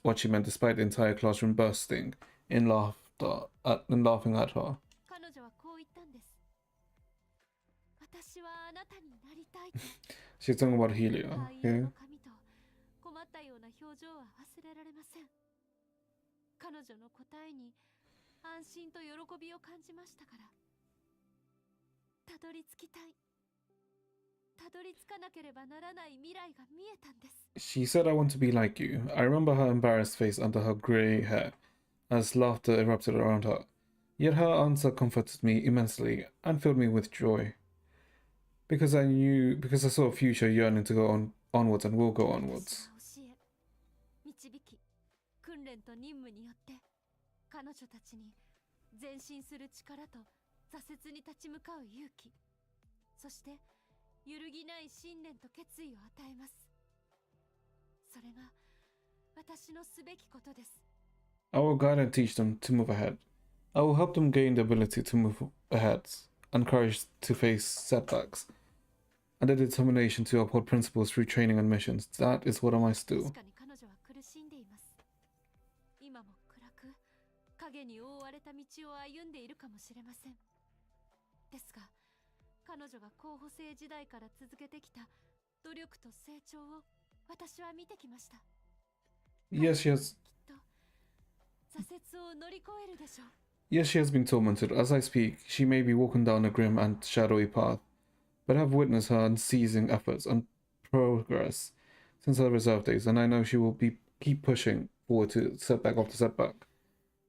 what she meant despite the entire classroom bursting in laughing at her. 彼女はこう言ったんです。私はあなたになりたいと。 She's talking about Helia. 灰 Okay. 色の髪と困ったような表情は忘れられません。彼女の答えに安心と喜びを感じましたから。たどり着きたい。たどり着かなければならない未来が見えたんです。 She said, I want to be like you. I remember her embarrassed face under her grey hair as laughter erupted around her. Yet her answer comforted me immensely and filled me with joy. Because I saw a future yearning to go onwards and will go onwards. 私は教え、導き、訓練と任務によって彼女たちに前進する力と挫折に立ち向かう勇気、そして揺るぎない信念と決意を与えます。それが私のすべきことです。 I will guide and teach them to move ahead. I will help them gain the ability to move ahead, and courage to face setbacks, and the determination to uphold principles through training and missions. That is what I must do. 確かに彼女は苦しんでいます。今も暗く影に覆われた道を歩んでいるかもしれません。ですが、彼女が候補生時代から続けてきた努力と成長を私は見てきました。 Yes, she has. きっと挫折を乗り越えるでしょう。 Yes, she has been tormented. As I speak, she may be walking down a grim and shadowy path, but I have witnessed her unceasing efforts and progress since her reserve days, and I know she will keep pushing forward to setback after setback.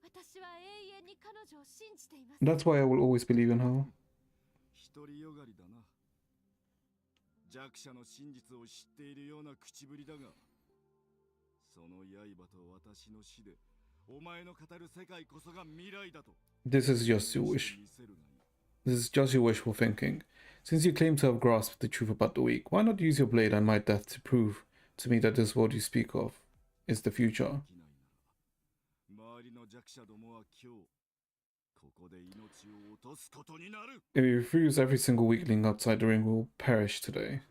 私は永遠に彼女を信じています。 That's why I will always believe in her. 独りよがりだな。弱者の真実を知っているような口ぶりだが、その刃と私の死でお前の語る世界こそが未来だと。 This is just your wish. 見せるがいい。 This is just your wishful thinking. Since you claim to have grasped the truth about the weak, why not use your blade and my death to prove to me that this world you speak of is the future? できないなら周りの弱者どもは今日ここで命を落とすことになる。 If you refuse, every single weakling outside the ring will perish today.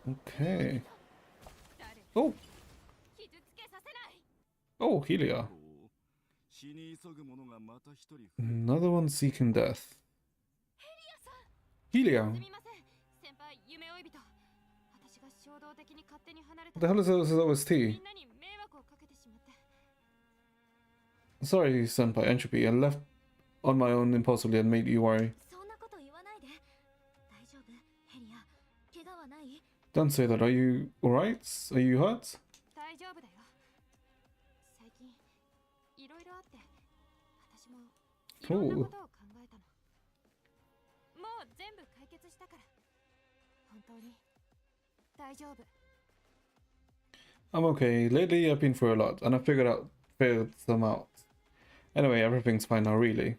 Okay. Oh, 傷つけさせない。 oh, Helia. おう死に急ぐ者がまた一人。 Another one seeking death. Helia. すみません。先輩、夢追い人。私が衝動的に勝手に離れた。 What the hell is this み OST? んなに迷惑をかけてしまって。 Sorry, Senpai Entropy. I left on my own impulsively and made you worry. そんなこと言わないで。大丈夫、ヘリア。怪我はない？ Don't say that. Are you alright? Are you hurt? 大丈夫だよ。最近いろいろあって、私もいろんなこ Ooh. とを考えたの。もう全部解決したから。本当に大丈夫。 I'm okay. Lately, I've been through a lot, and I figured them out. Anyway, everything's fine now, really.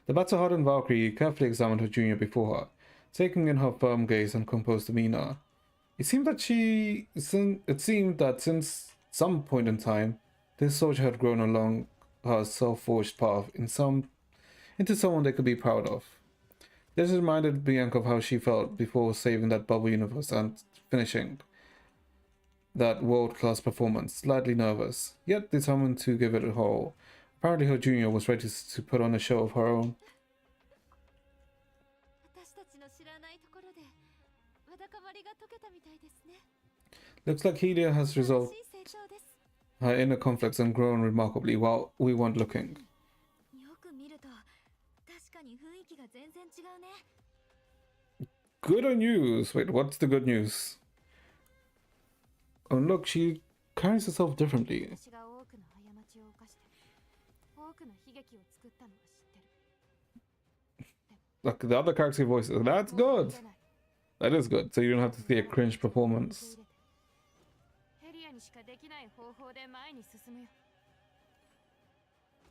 The battle-hardened Valkyrie carefully examined her junior before her, taking in her firm gaze and composed demeanor. It seemed that since some point in time, this soldier had grown along her self-forged path into someone they could be proud of. This reminded Bianca of how she felt before saving that bubble universe and finishing that world-class performance, slightly nervous, yet determined to give it a whole. Apparently her junior was ready to put on a show of her own. 私たちの知らないところでわだかまりが解けたみたいですね。 Looks like Helia has 素晴ら resolved しい成長です。 her inner conflicts and grown remarkably while we weren't looking. よく見ると確かに雰囲気が全然違うね。 Good news! Wait, what's the good news? Oh look, she carries herself differently. 私が多くの過ちを犯して多くの悲劇を作ったのは知ってる。 Like the other character voices. That's good! That is good, so you don't have to see a cringe performance. ヘリアにしかできない方法で前に進むよ。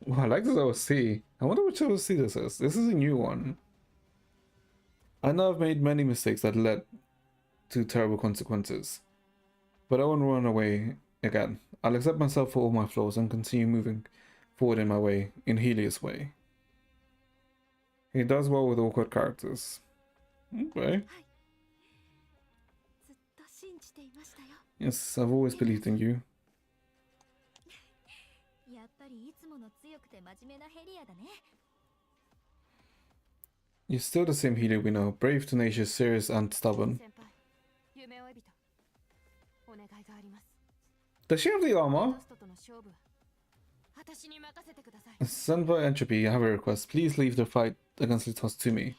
Well, I like this OC. I wonder which OC this is. This is a new one. I know I've made many mistakes that led to terrible consequences, but I won't run away again. I'll accept myself for all my flaws and continue moving forward in my way, in Helia's way. He does well with awkward characters. Okay. ずっと信じていましたよ。 Yes, I've always believed in you. やっぱりいつもの強くて真面目なヘリアだね。 You're still the same Helia we know. Brave, tenacious, serious, and stubborn. 先輩、夢追い人、お願いがあります。 Does she have the リ armor? トストとの勝負は私に任せてください。 Senpai Entropy, I have a request. Please leave the fight against Litost to me.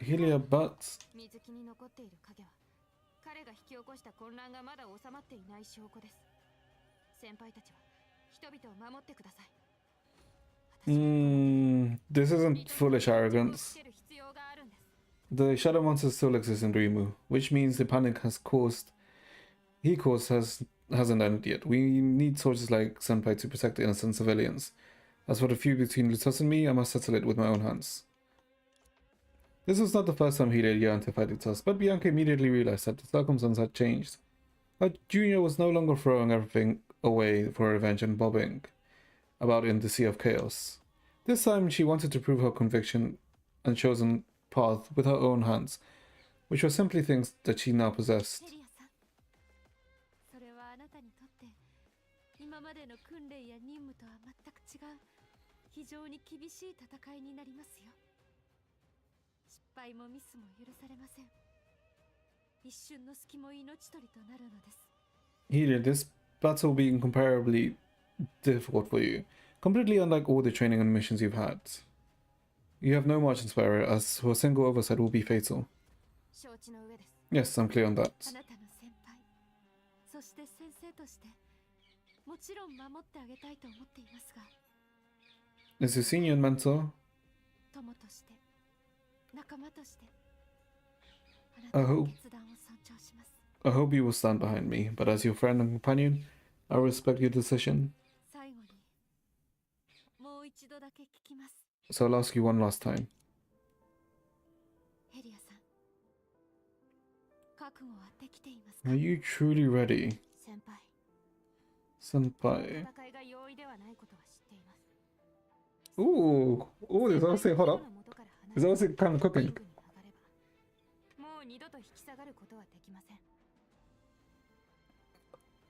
ヘリア、 Helia, but... 水木に残っている影は彼が引き起こした混乱がまだ収まっていない証拠です。先輩たちは人々を守ってください。 This isn't foolish arrogance. The shadow monster still exists in Rimu, which means the panic hasn't ended yet. We need soldiers like Senpai to protect the innocent civilians. As for the feud between Litost and me, I must settle it with my own hands. This was not the first time Helia yearned to fight Litost, but Bianca immediately realized that the circumstances had changed. Her junior was no longer throwing everything away for revenge and bobbing about in the sea of chaos. This time she wanted to prove her conviction and chosen path with her own hands, which were simply things that she now possessed. ヘリアさん。それはあなたにとって今までの訓練や任務とは全く違う非常に厳しい戦いになりますよ。失敗もミスも許されません。一瞬の隙も命取りとなるのです。 Helia, this battle will be incomparably difficult for you, completely unlike all the training and missions you've had. You have no margin for error, as a single oversight will be fatal. 承知の上です。 Yes, I'm clear on that. あなたの先輩、そして先生としてもちろん守ってあげたいと思っていますが、 As your senior and mentor, 友として仲間としてあなたの決断を尊重します。 I hope you will stand behind me, but as your friend and companion, I respect your decision. 最後にもう一度だけ聞きます。 So I'll ask you one last time. ヘリアさん、覚悟はできていますか？ Are you truly ready? 先輩、 Senpai. 戦いが容易ではないことは知っています。 Ooh, there's obviously, hold up. There's obviously kind of cooking. もう二度と引き下がることはできません。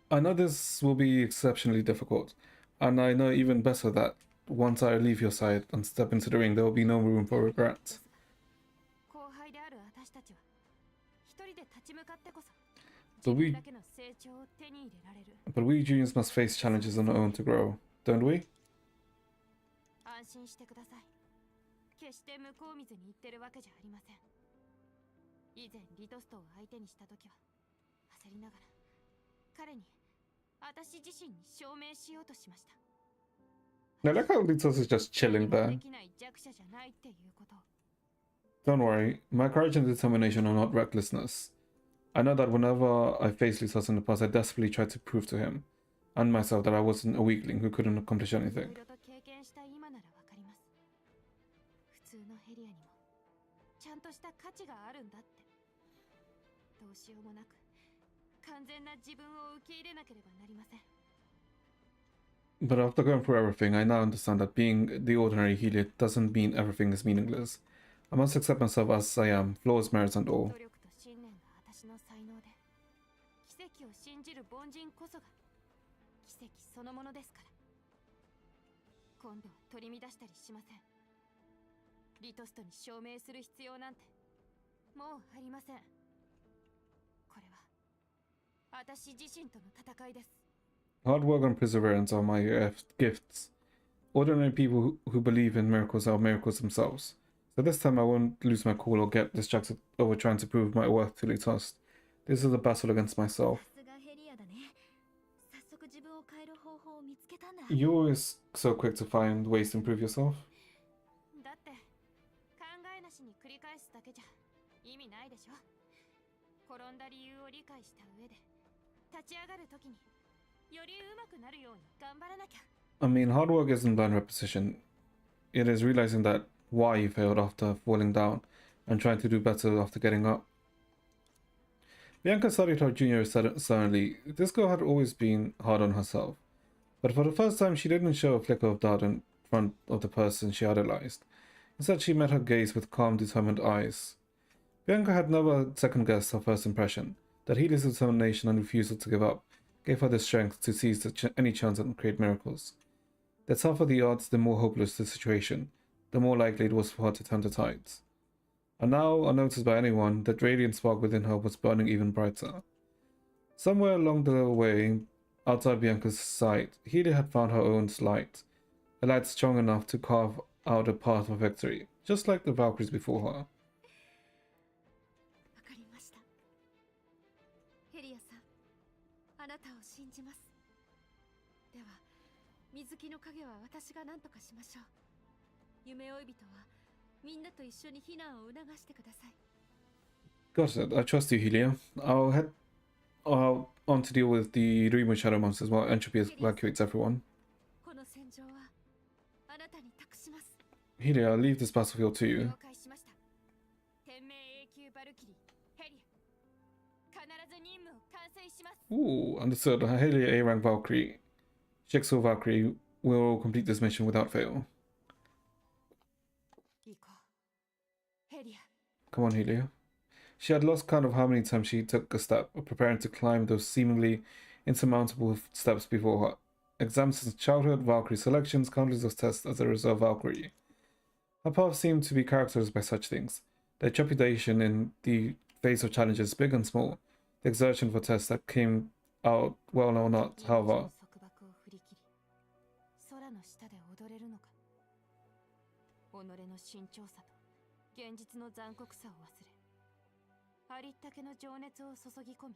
I know this will be exceptionally difficult, and I know even better that once I leave your side and step into the ring, there will be no room for regret. 後輩である私たちは一人で立ち向かってこそ But 自分 we, だけの成長を手に入れられる。 but we juniors must face challenges on our own to grow, don't we? 安心してください。決して向こう水に行ってるわけじゃありません。以前リトストを相手にした時は焦りながら彼に私自身に証明しようとしました。I like how Litost is just chilling 何も there. できない弱者じゃないっていうこと。 Don't worry, my courage and determination are not recklessness. I know that whenever I faced Litost in the past, I desperately tried to prove to him and myself that I wasn't a weakling who couldn't accomplish いろ anything. いろと経験した今ならわかります。普通のヘリアにもちゃんとした価値があるんだって。どうしようもなく完全な自分を受け入れなければなりません。 But after going through everything, I now understand that being the ordinary Helia doesn't mean everything is meaningless. I must accept myself as I am, flaws, merits, and all. 努力と信念が私の才能で、奇跡を信じる凡人こそが奇跡そのものですから。今度は取り乱したりしません。リトストに証明する必要なんてもうありません。これは私自身との戦いです。 Hard work and perseverance are my gifts. Ordinary people who believe in miracles are miracles themselves. So this time I won't lose my cool or get distracted over trying to prove my worth to Litost. This is a battle against myself. さすがヘリアだね。早速自分を変える方法を見つけたんだ。 You're always so quick to find ways to improve yourself. だって考えなしに繰り返すだけじゃ意味ないでしょ。転んだ理由を理解した上で立ち上がるときにより上手くなるように頑張らなきゃ。 I mean, hard work isn't blind repetition. It is realizing that why you failed after falling down and trying to do better after getting up. Bianca studied her junior suddenly. This girl had always been hard on herself. But for the first time, she didn't show a flicker of doubt in front of the person she idolized. Instead, she met her gaze with calm, determined eyes. Bianca had never second-guessed her first impression. That Helia's determination and refusal to give up gave her the strength to seize any chance and create miracles. The tougher the odds, the more hopeless the situation, the more likely it was for her to turn the tides. And now, unnoticed by anyone, that radiant spark within her was burning even brighter. Somewhere along the way, outside Bianca's sight, Helia had found her own light, a light strong enough to carve out a path of victory, just like the Valkyries before her. わかりました。ヘリアさん、あなたを信じます。では、水木の影は私が何とかしましょう。夢追い人はみんなと一緒に避難を促してください。Got it. I trust you, Helia. I'll head on to deal with the Ruimo shadow monsters while Entropy evacuates everyone. この戦場はあなたに託します。 Helia, I'll leave this battlefield to you. 了解しました。天命永久バルキリーヘリア、必ず任務を完遂します。 Ooh, understood. Helia A rank Valkyrie. Jigsaw Valkyrie will complete this mission without fail. 行こう。ヘリア。 Come on, Helia. She had lost count of how many times she took a step, preparing to climb those seemingly insurmountable steps before her. Exams since childhood, Valkyrie selections, countless of tests as a reserve Valkyrie. Her path seemed to be characterized by such things. The trepidation in the face of challenges big and small. The exertion for tests that came out well or not, however. 束縛を振り切り、空の下で踊れるのか。己の慎重さと現実の残酷さを忘れ、ありったけの情熱を注ぎ込み。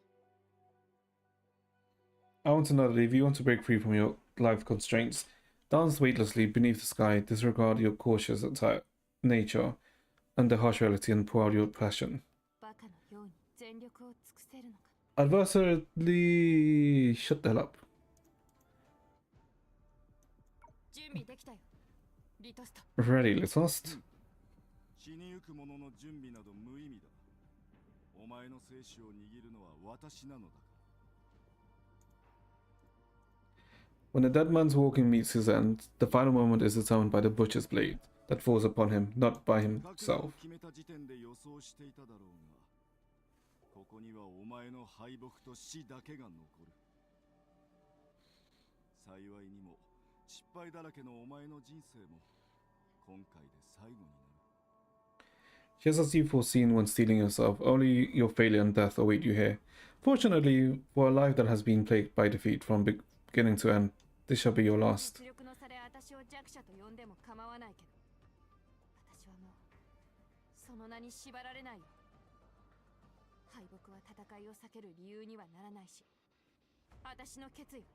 I want to know that if you want to break free from your life constraints, dance weightlessly beneath the sky, disregard your cautious nature and the harsh reality, and pour out your passion. バカのように全力を尽くせるのか。 Adversely, shut the hell up. 準備できたよ。リトスト。 Ready, Litost? 死にゆく者の準備など無意味だ。お前の生死を握るのは私なのだ。 When the dead man's walking meets his end, the final moment is determined by the butcher's blade that falls upon him, not by 覚悟を himself. 決めた時点で予想していただろうが、ここにはお前の敗北と死だけが残る。幸いにも失敗だらけのお前の人生も今回で最後になる。 Just as you foreseen when stealing yourself, only your failure and death await you here. Fortunately, for a life that has been plagued by defeat from beginning to end, this shall be your last. 実力の差で私を弱者と呼んでも構わないけど、私はもうその名に縛られないよ。敗北は戦いを避ける理由にはならないし、私の決意は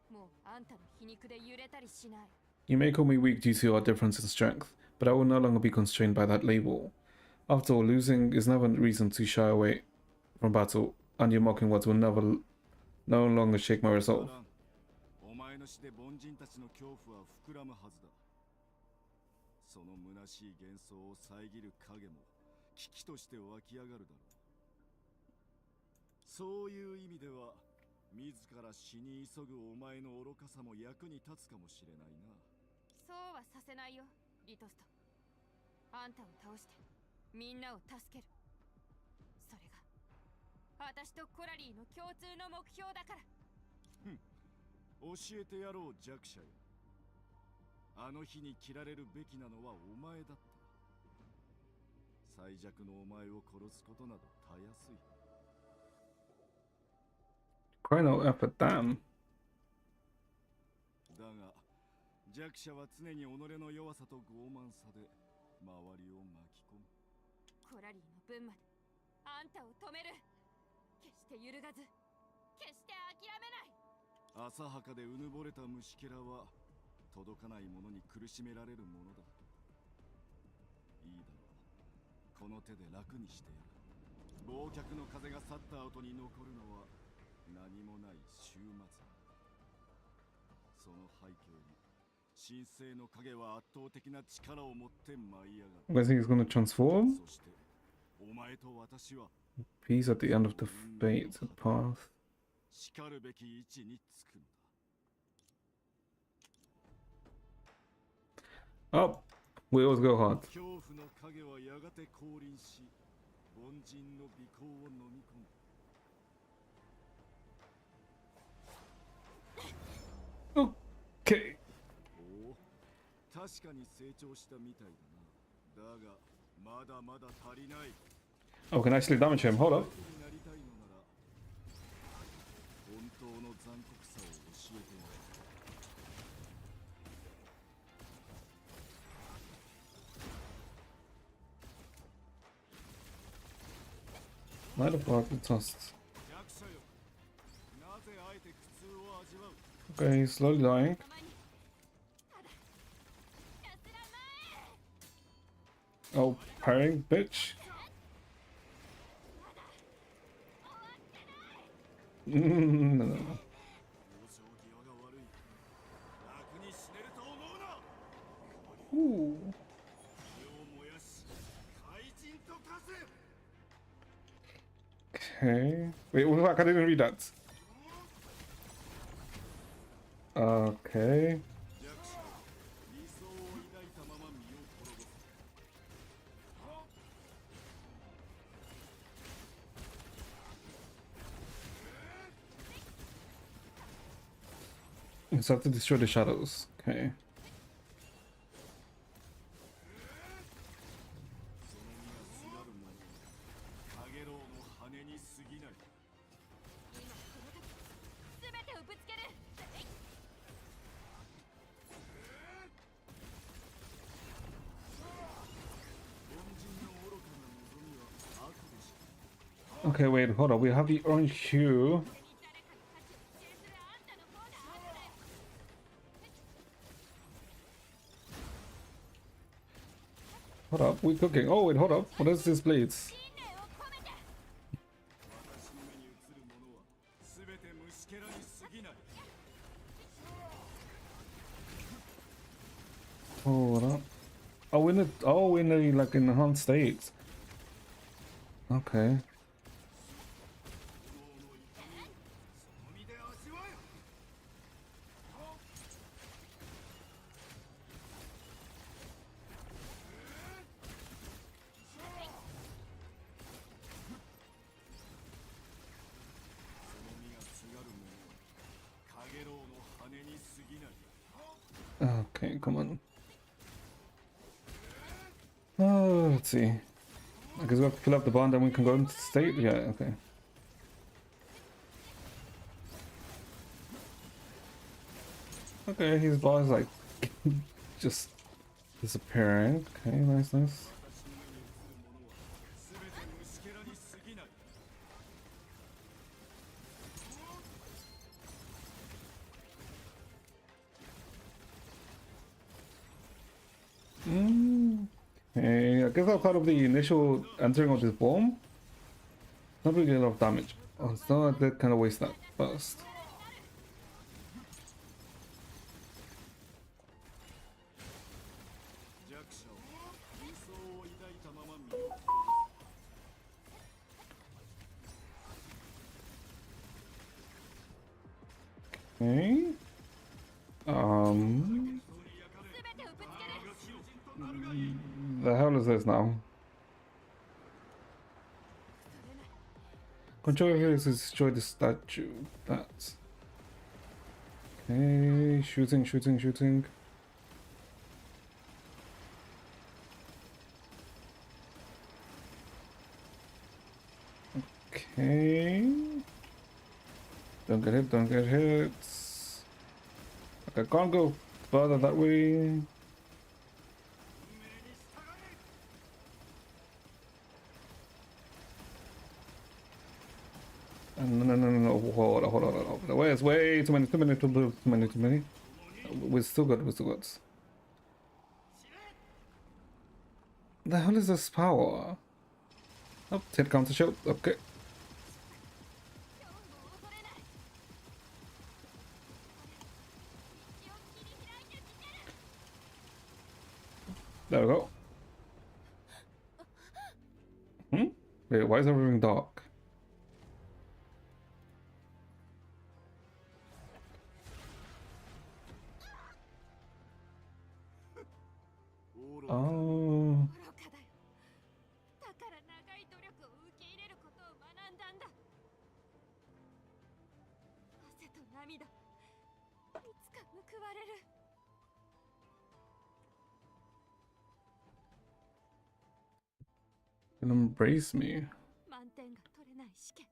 もうあんたの皮肉で揺れたりしない。You may call me weak due to our difference in strength, but I will no longer be constrained by that label. After all, losing is never a reason to shy away from battle, and your mocking words will no longer shake my resolve. お前の死で凡人たちの恐怖は膨らむはずだ。その虚しい幻想を遮る影も危機として湧き上がるだろう。そういう意味では自ら死に急ぐお前の愚かさも役に立つかもしれないな。そうはさせないよ、リトスト。あんたを倒してみんなを助ける。それが私とコラリーの共通の目標だから。教えてやろう弱者よ。あの日に切られるべきなのはお前だった。最弱のお前を殺すことなどたやすい。Cry no effort, damn. だが弱者は常に己の弱さと傲慢さで周りを巻き込む。コラリーの分まであんたを止める。決して揺るがず、決して諦めない。浅はかでうぬぼれた虫けらは届かないものに苦しめられるものだ。いいだろう。この手で楽にしてやる。忘却の風が去った後に残るのは何もない終末。その背景に神聖の影は圧倒的な力を持って舞い上がる。 I think he's gonna transform? そしてお前と私は Peace at the end of the fated path. しかるべき位置につくんだ。 Up! We always go hard. 恐怖の影はやがて降臨し、凡人の尾行を飲み込む。 Okay. おお、確かに成長したみたいだな。だが、まだまだ足りない。 Oh, we can actually damage him. Hold up. になりたいのなら、本当の残酷さを教えてやる。 Light of Bark, Litost. 弱者よ、なぜあえて苦痛を味わう。 Okay, he's slowly dying. Oh, parrying, bitch. No, no, no. 往生際が悪い。楽に死ねると思うな。 Ooh. 火を燃やし、怪人と化せ。 Okay. Wait, what the fuck? I didn't read that. Okay. 弱者、理想を抱いたまま身を滅ぼす。 So I have to destroy the shadows. Okay. その身がすがる者は、カゲロウの羽に過ぎない。 今この時、全てをぶつける。 凡人の愚かな望みは悪でしょう。 Okay, wait, hold on. We have the orange hue. 誰かの価値を否定するあんたの方だ、あんただよ。 Hold up, we cooking. Oh, wait, hold up. What is this blades? 信念を込めて。 私の目に映るものは全て虫けらに過ぎない。 Hold up. Oh, in the like enhanced state. Okay. 炎の痛みをその身で味わえ。 その身がすがる者は、カゲロウの羽に過ぎない。 Okay, come on. Oh, let's see. I guess we have to kill up the bond, then we can go into state. Yeah, okay. Okay, his boss like just disappearing. Okay, nice, nice. 私の目に映るものは全て虫けらに過ぎない。 Okay, I guess that's part of the initial entering of this bomb. Not really a lot of damage. Oh, it's not that kind of waste that first. Okay. The hell is this now? Control here is to destroy the statue. That's okay. Shooting, shooting, shooting. Okay. Don't get hit, don't get hit. Okay, I can't go further that way. No. Hold on. Where's way too many. We're still good, The hell is this power? Oh, hit counter shield. Okay. There we go. Wait, why is everything dark? Oh. 愚かだよ。だから長い努力を受け入れることを学んだんだ。汗と涙、いつか報われる。Embrace me. 満点が取れない試験。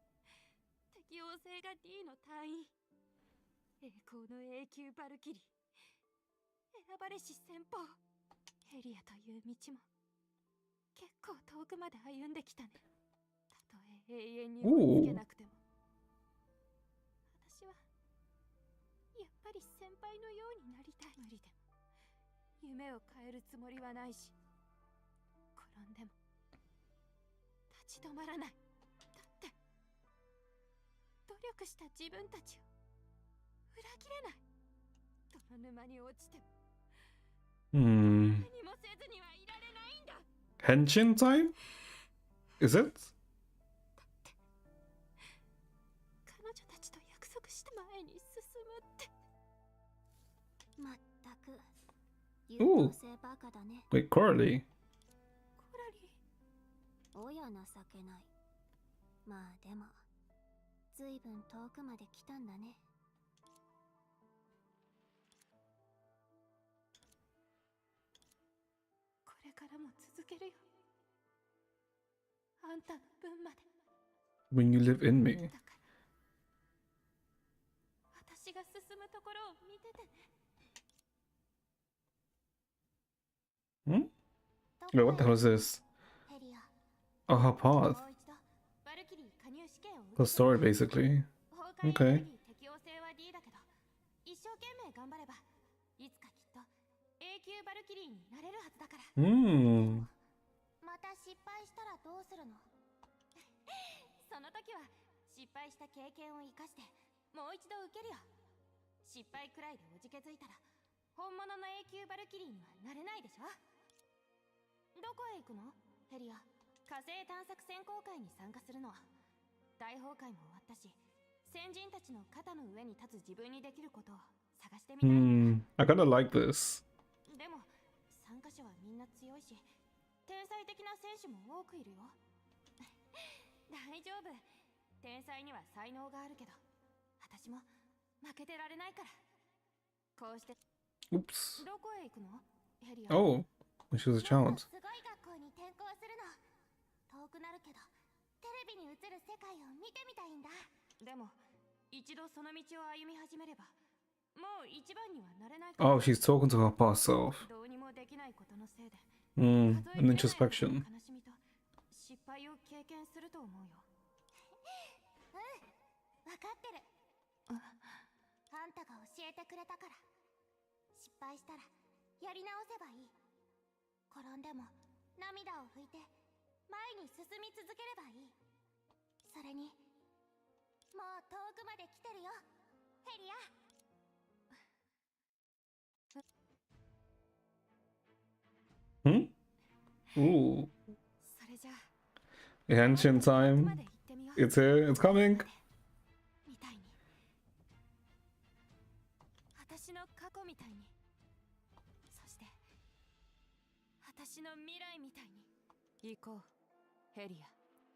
適応性が D の単位。栄光の永久バルキリー。選ばれし先鋒。ヘリアという道も結構遠くまで歩んできたね。たとえ永遠に追いつけなくても。私はやっぱり先輩のようになりたい。無理でも夢を変えるつもりはないし、転んでも立ち止まらない。だって努力した自分たちを裏切れない。泥沼に落ちてもHenshin time? Is it? 彼女たちと約束した前に進むって。まったく優等生バカだね。Wait, Coralie? コラリー。おや情けない。まあでもずいぶん遠くまで来たんだね。これからも続けるよ。あんたの分まで。When you live in me. だから私が進むところを見ててね。Wait, what the hell is this? Oh, her path. The story, basically. Okay. 適応性は D だけど、一生懸命頑張ればいつかきっと永久バルキリーになれるはずだから。また失敗したらどうするの？その時は失敗した経験を生かしてもう一度受けるよ。失敗くらいでおじけづいたら本物の永久バルキリーにはなれないでしょ。どこへ行くの？ヘリア。火星探索選考会に参加するの。大崩壊も終わったし、先人たちの肩の上に立つ自分にできることを探してみたい。I kinda like this. でも参加者はみんな強いし、天才的な選手も多くいるよ。大丈夫。天才には才能があるけど、私も負けてられないから。こうして。Oops. どこへ行くの？ヘリア。Oh, when she was a child. すごい学校に転校するの。遠くなるけど、テレビに映る世界を見てみたいんだ。でも、一度その道を歩み始めれば、もう一番にはなれないから。Oh, she's talking to her past self. どうにもできないことのせいで。An introspection. 悲しみと失敗を経験すると思うよ。分かってる。あんたが教えてくれたから。失敗したらやり直せばいい。転んでも涙を拭いて前に進み続ければいい。それにもう遠くまで来てるよヘリア。Hmm? Ooh. それじゃあ The ancient 遠くま time. で行ってみよう。 It's here. It's coming. みたいに私の過去みたいに、そして私の未来みたいに。行こうヘリア。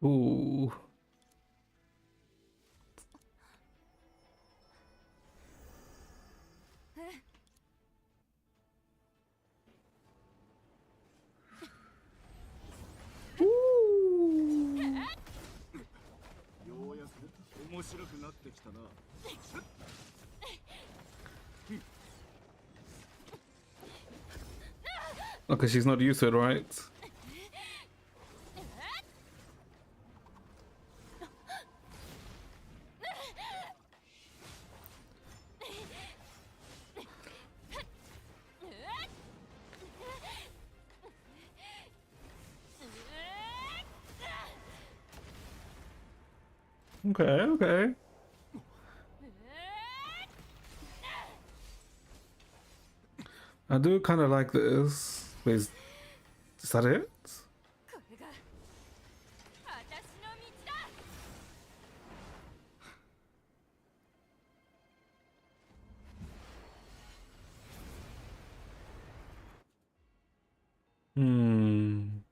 Ooh. Ooh. ようやく面白くなってきたな。 Okay, she's not used to it, right? Okay, okay. I do kind of like this. Wait, is that it? これが私の道だ。 Hmm.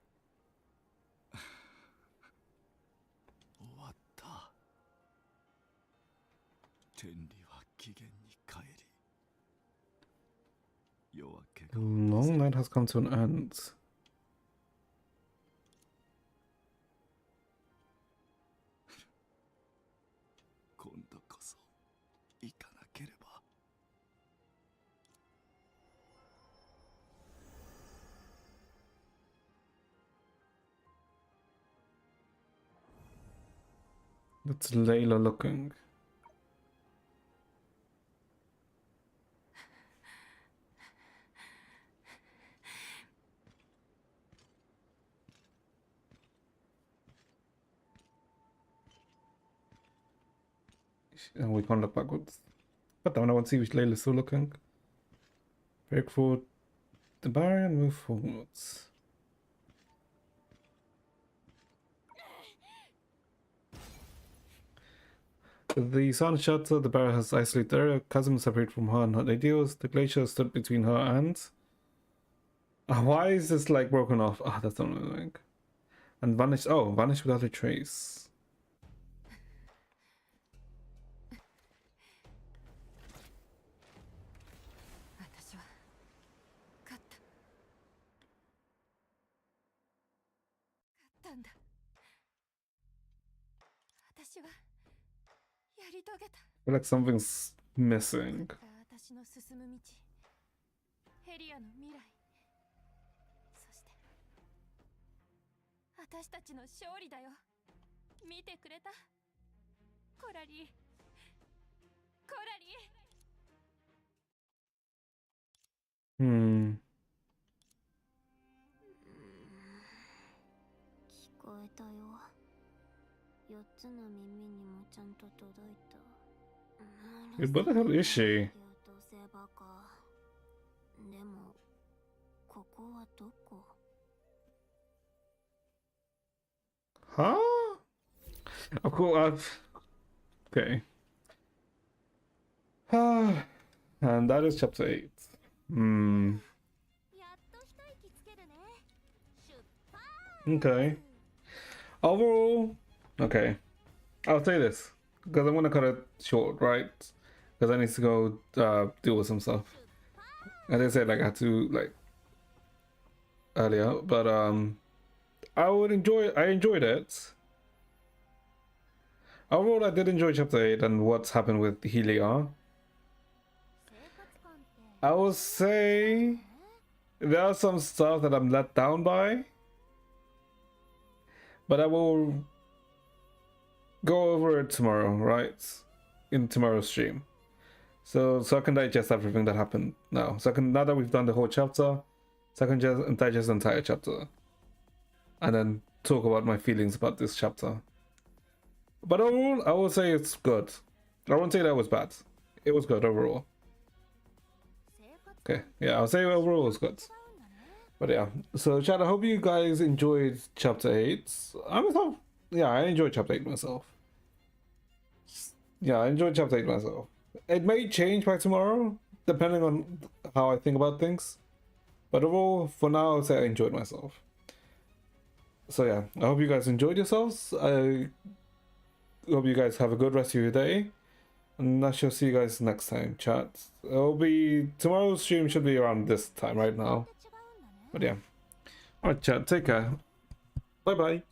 終わった。天理は起源に帰り、夜明けが Long night has come to an end. 今度こそ行かなければ。 That's Layla looking. And we can't look backwards. But then I want to see which Layla's still looking. Break forward the barrier and move forwards. The sun shutter, the barrier has isolated the area, chasm separate from her and her ideals. The glacier stood between her and. Why is this like broken off? Ah, that's not annoying. And vanished. Oh, vanished without a trace. 私は勝った。勝ったんだ。私はやり遂げた。 I feel like something's missing. 私の進む道、ヘリアの未来、そして私たちの勝利だよ。見てくれた？コラリー、コラリー。 Hmm. 聞こえたよ。4つの耳にもちゃんと届いた。 Dude, what the hell is she? でもここはどこ？ Huh? Of course, okay. And that is chapter 8. Hmm. やっと一息つけるね。出発。 Okay. Overall, okay. I'll say this because I'm gonna cut it short, right? Because I need to go deal with some stuff. As I said, like I had to like earlier, but I enjoyed it. Overall, I did enjoy chapter 8 and what's happened with Helia. I will say there are some stuff that I'm let down by, but I will go over it tomorrow, right? In tomorrow's stream. So I can digest everything that happened now. Now that we've done the whole chapter, so I can just digest the entire chapter and then talk about my feelings about this chapter. But overall, I would say it's good. I won't say that was bad. It was good overall. Okay, yeah, I'll say overall it was good. But yeah, so chat, I hope you guys enjoyed chapter 8. I enjoyed chapter 8 myself. Yeah, I enjoyed chapter 8 myself. It may change by tomorrow, depending on how I think about things. But overall, for now, I'll say I enjoyed myself. So yeah, I hope you guys enjoyed yourselves. I hope you guys have a good rest of your day. And I shall see you guys next time, chat. It'll be... Tomorrow's stream should be around this time right now. But yeah. Alright, chat, take care. Bye-bye.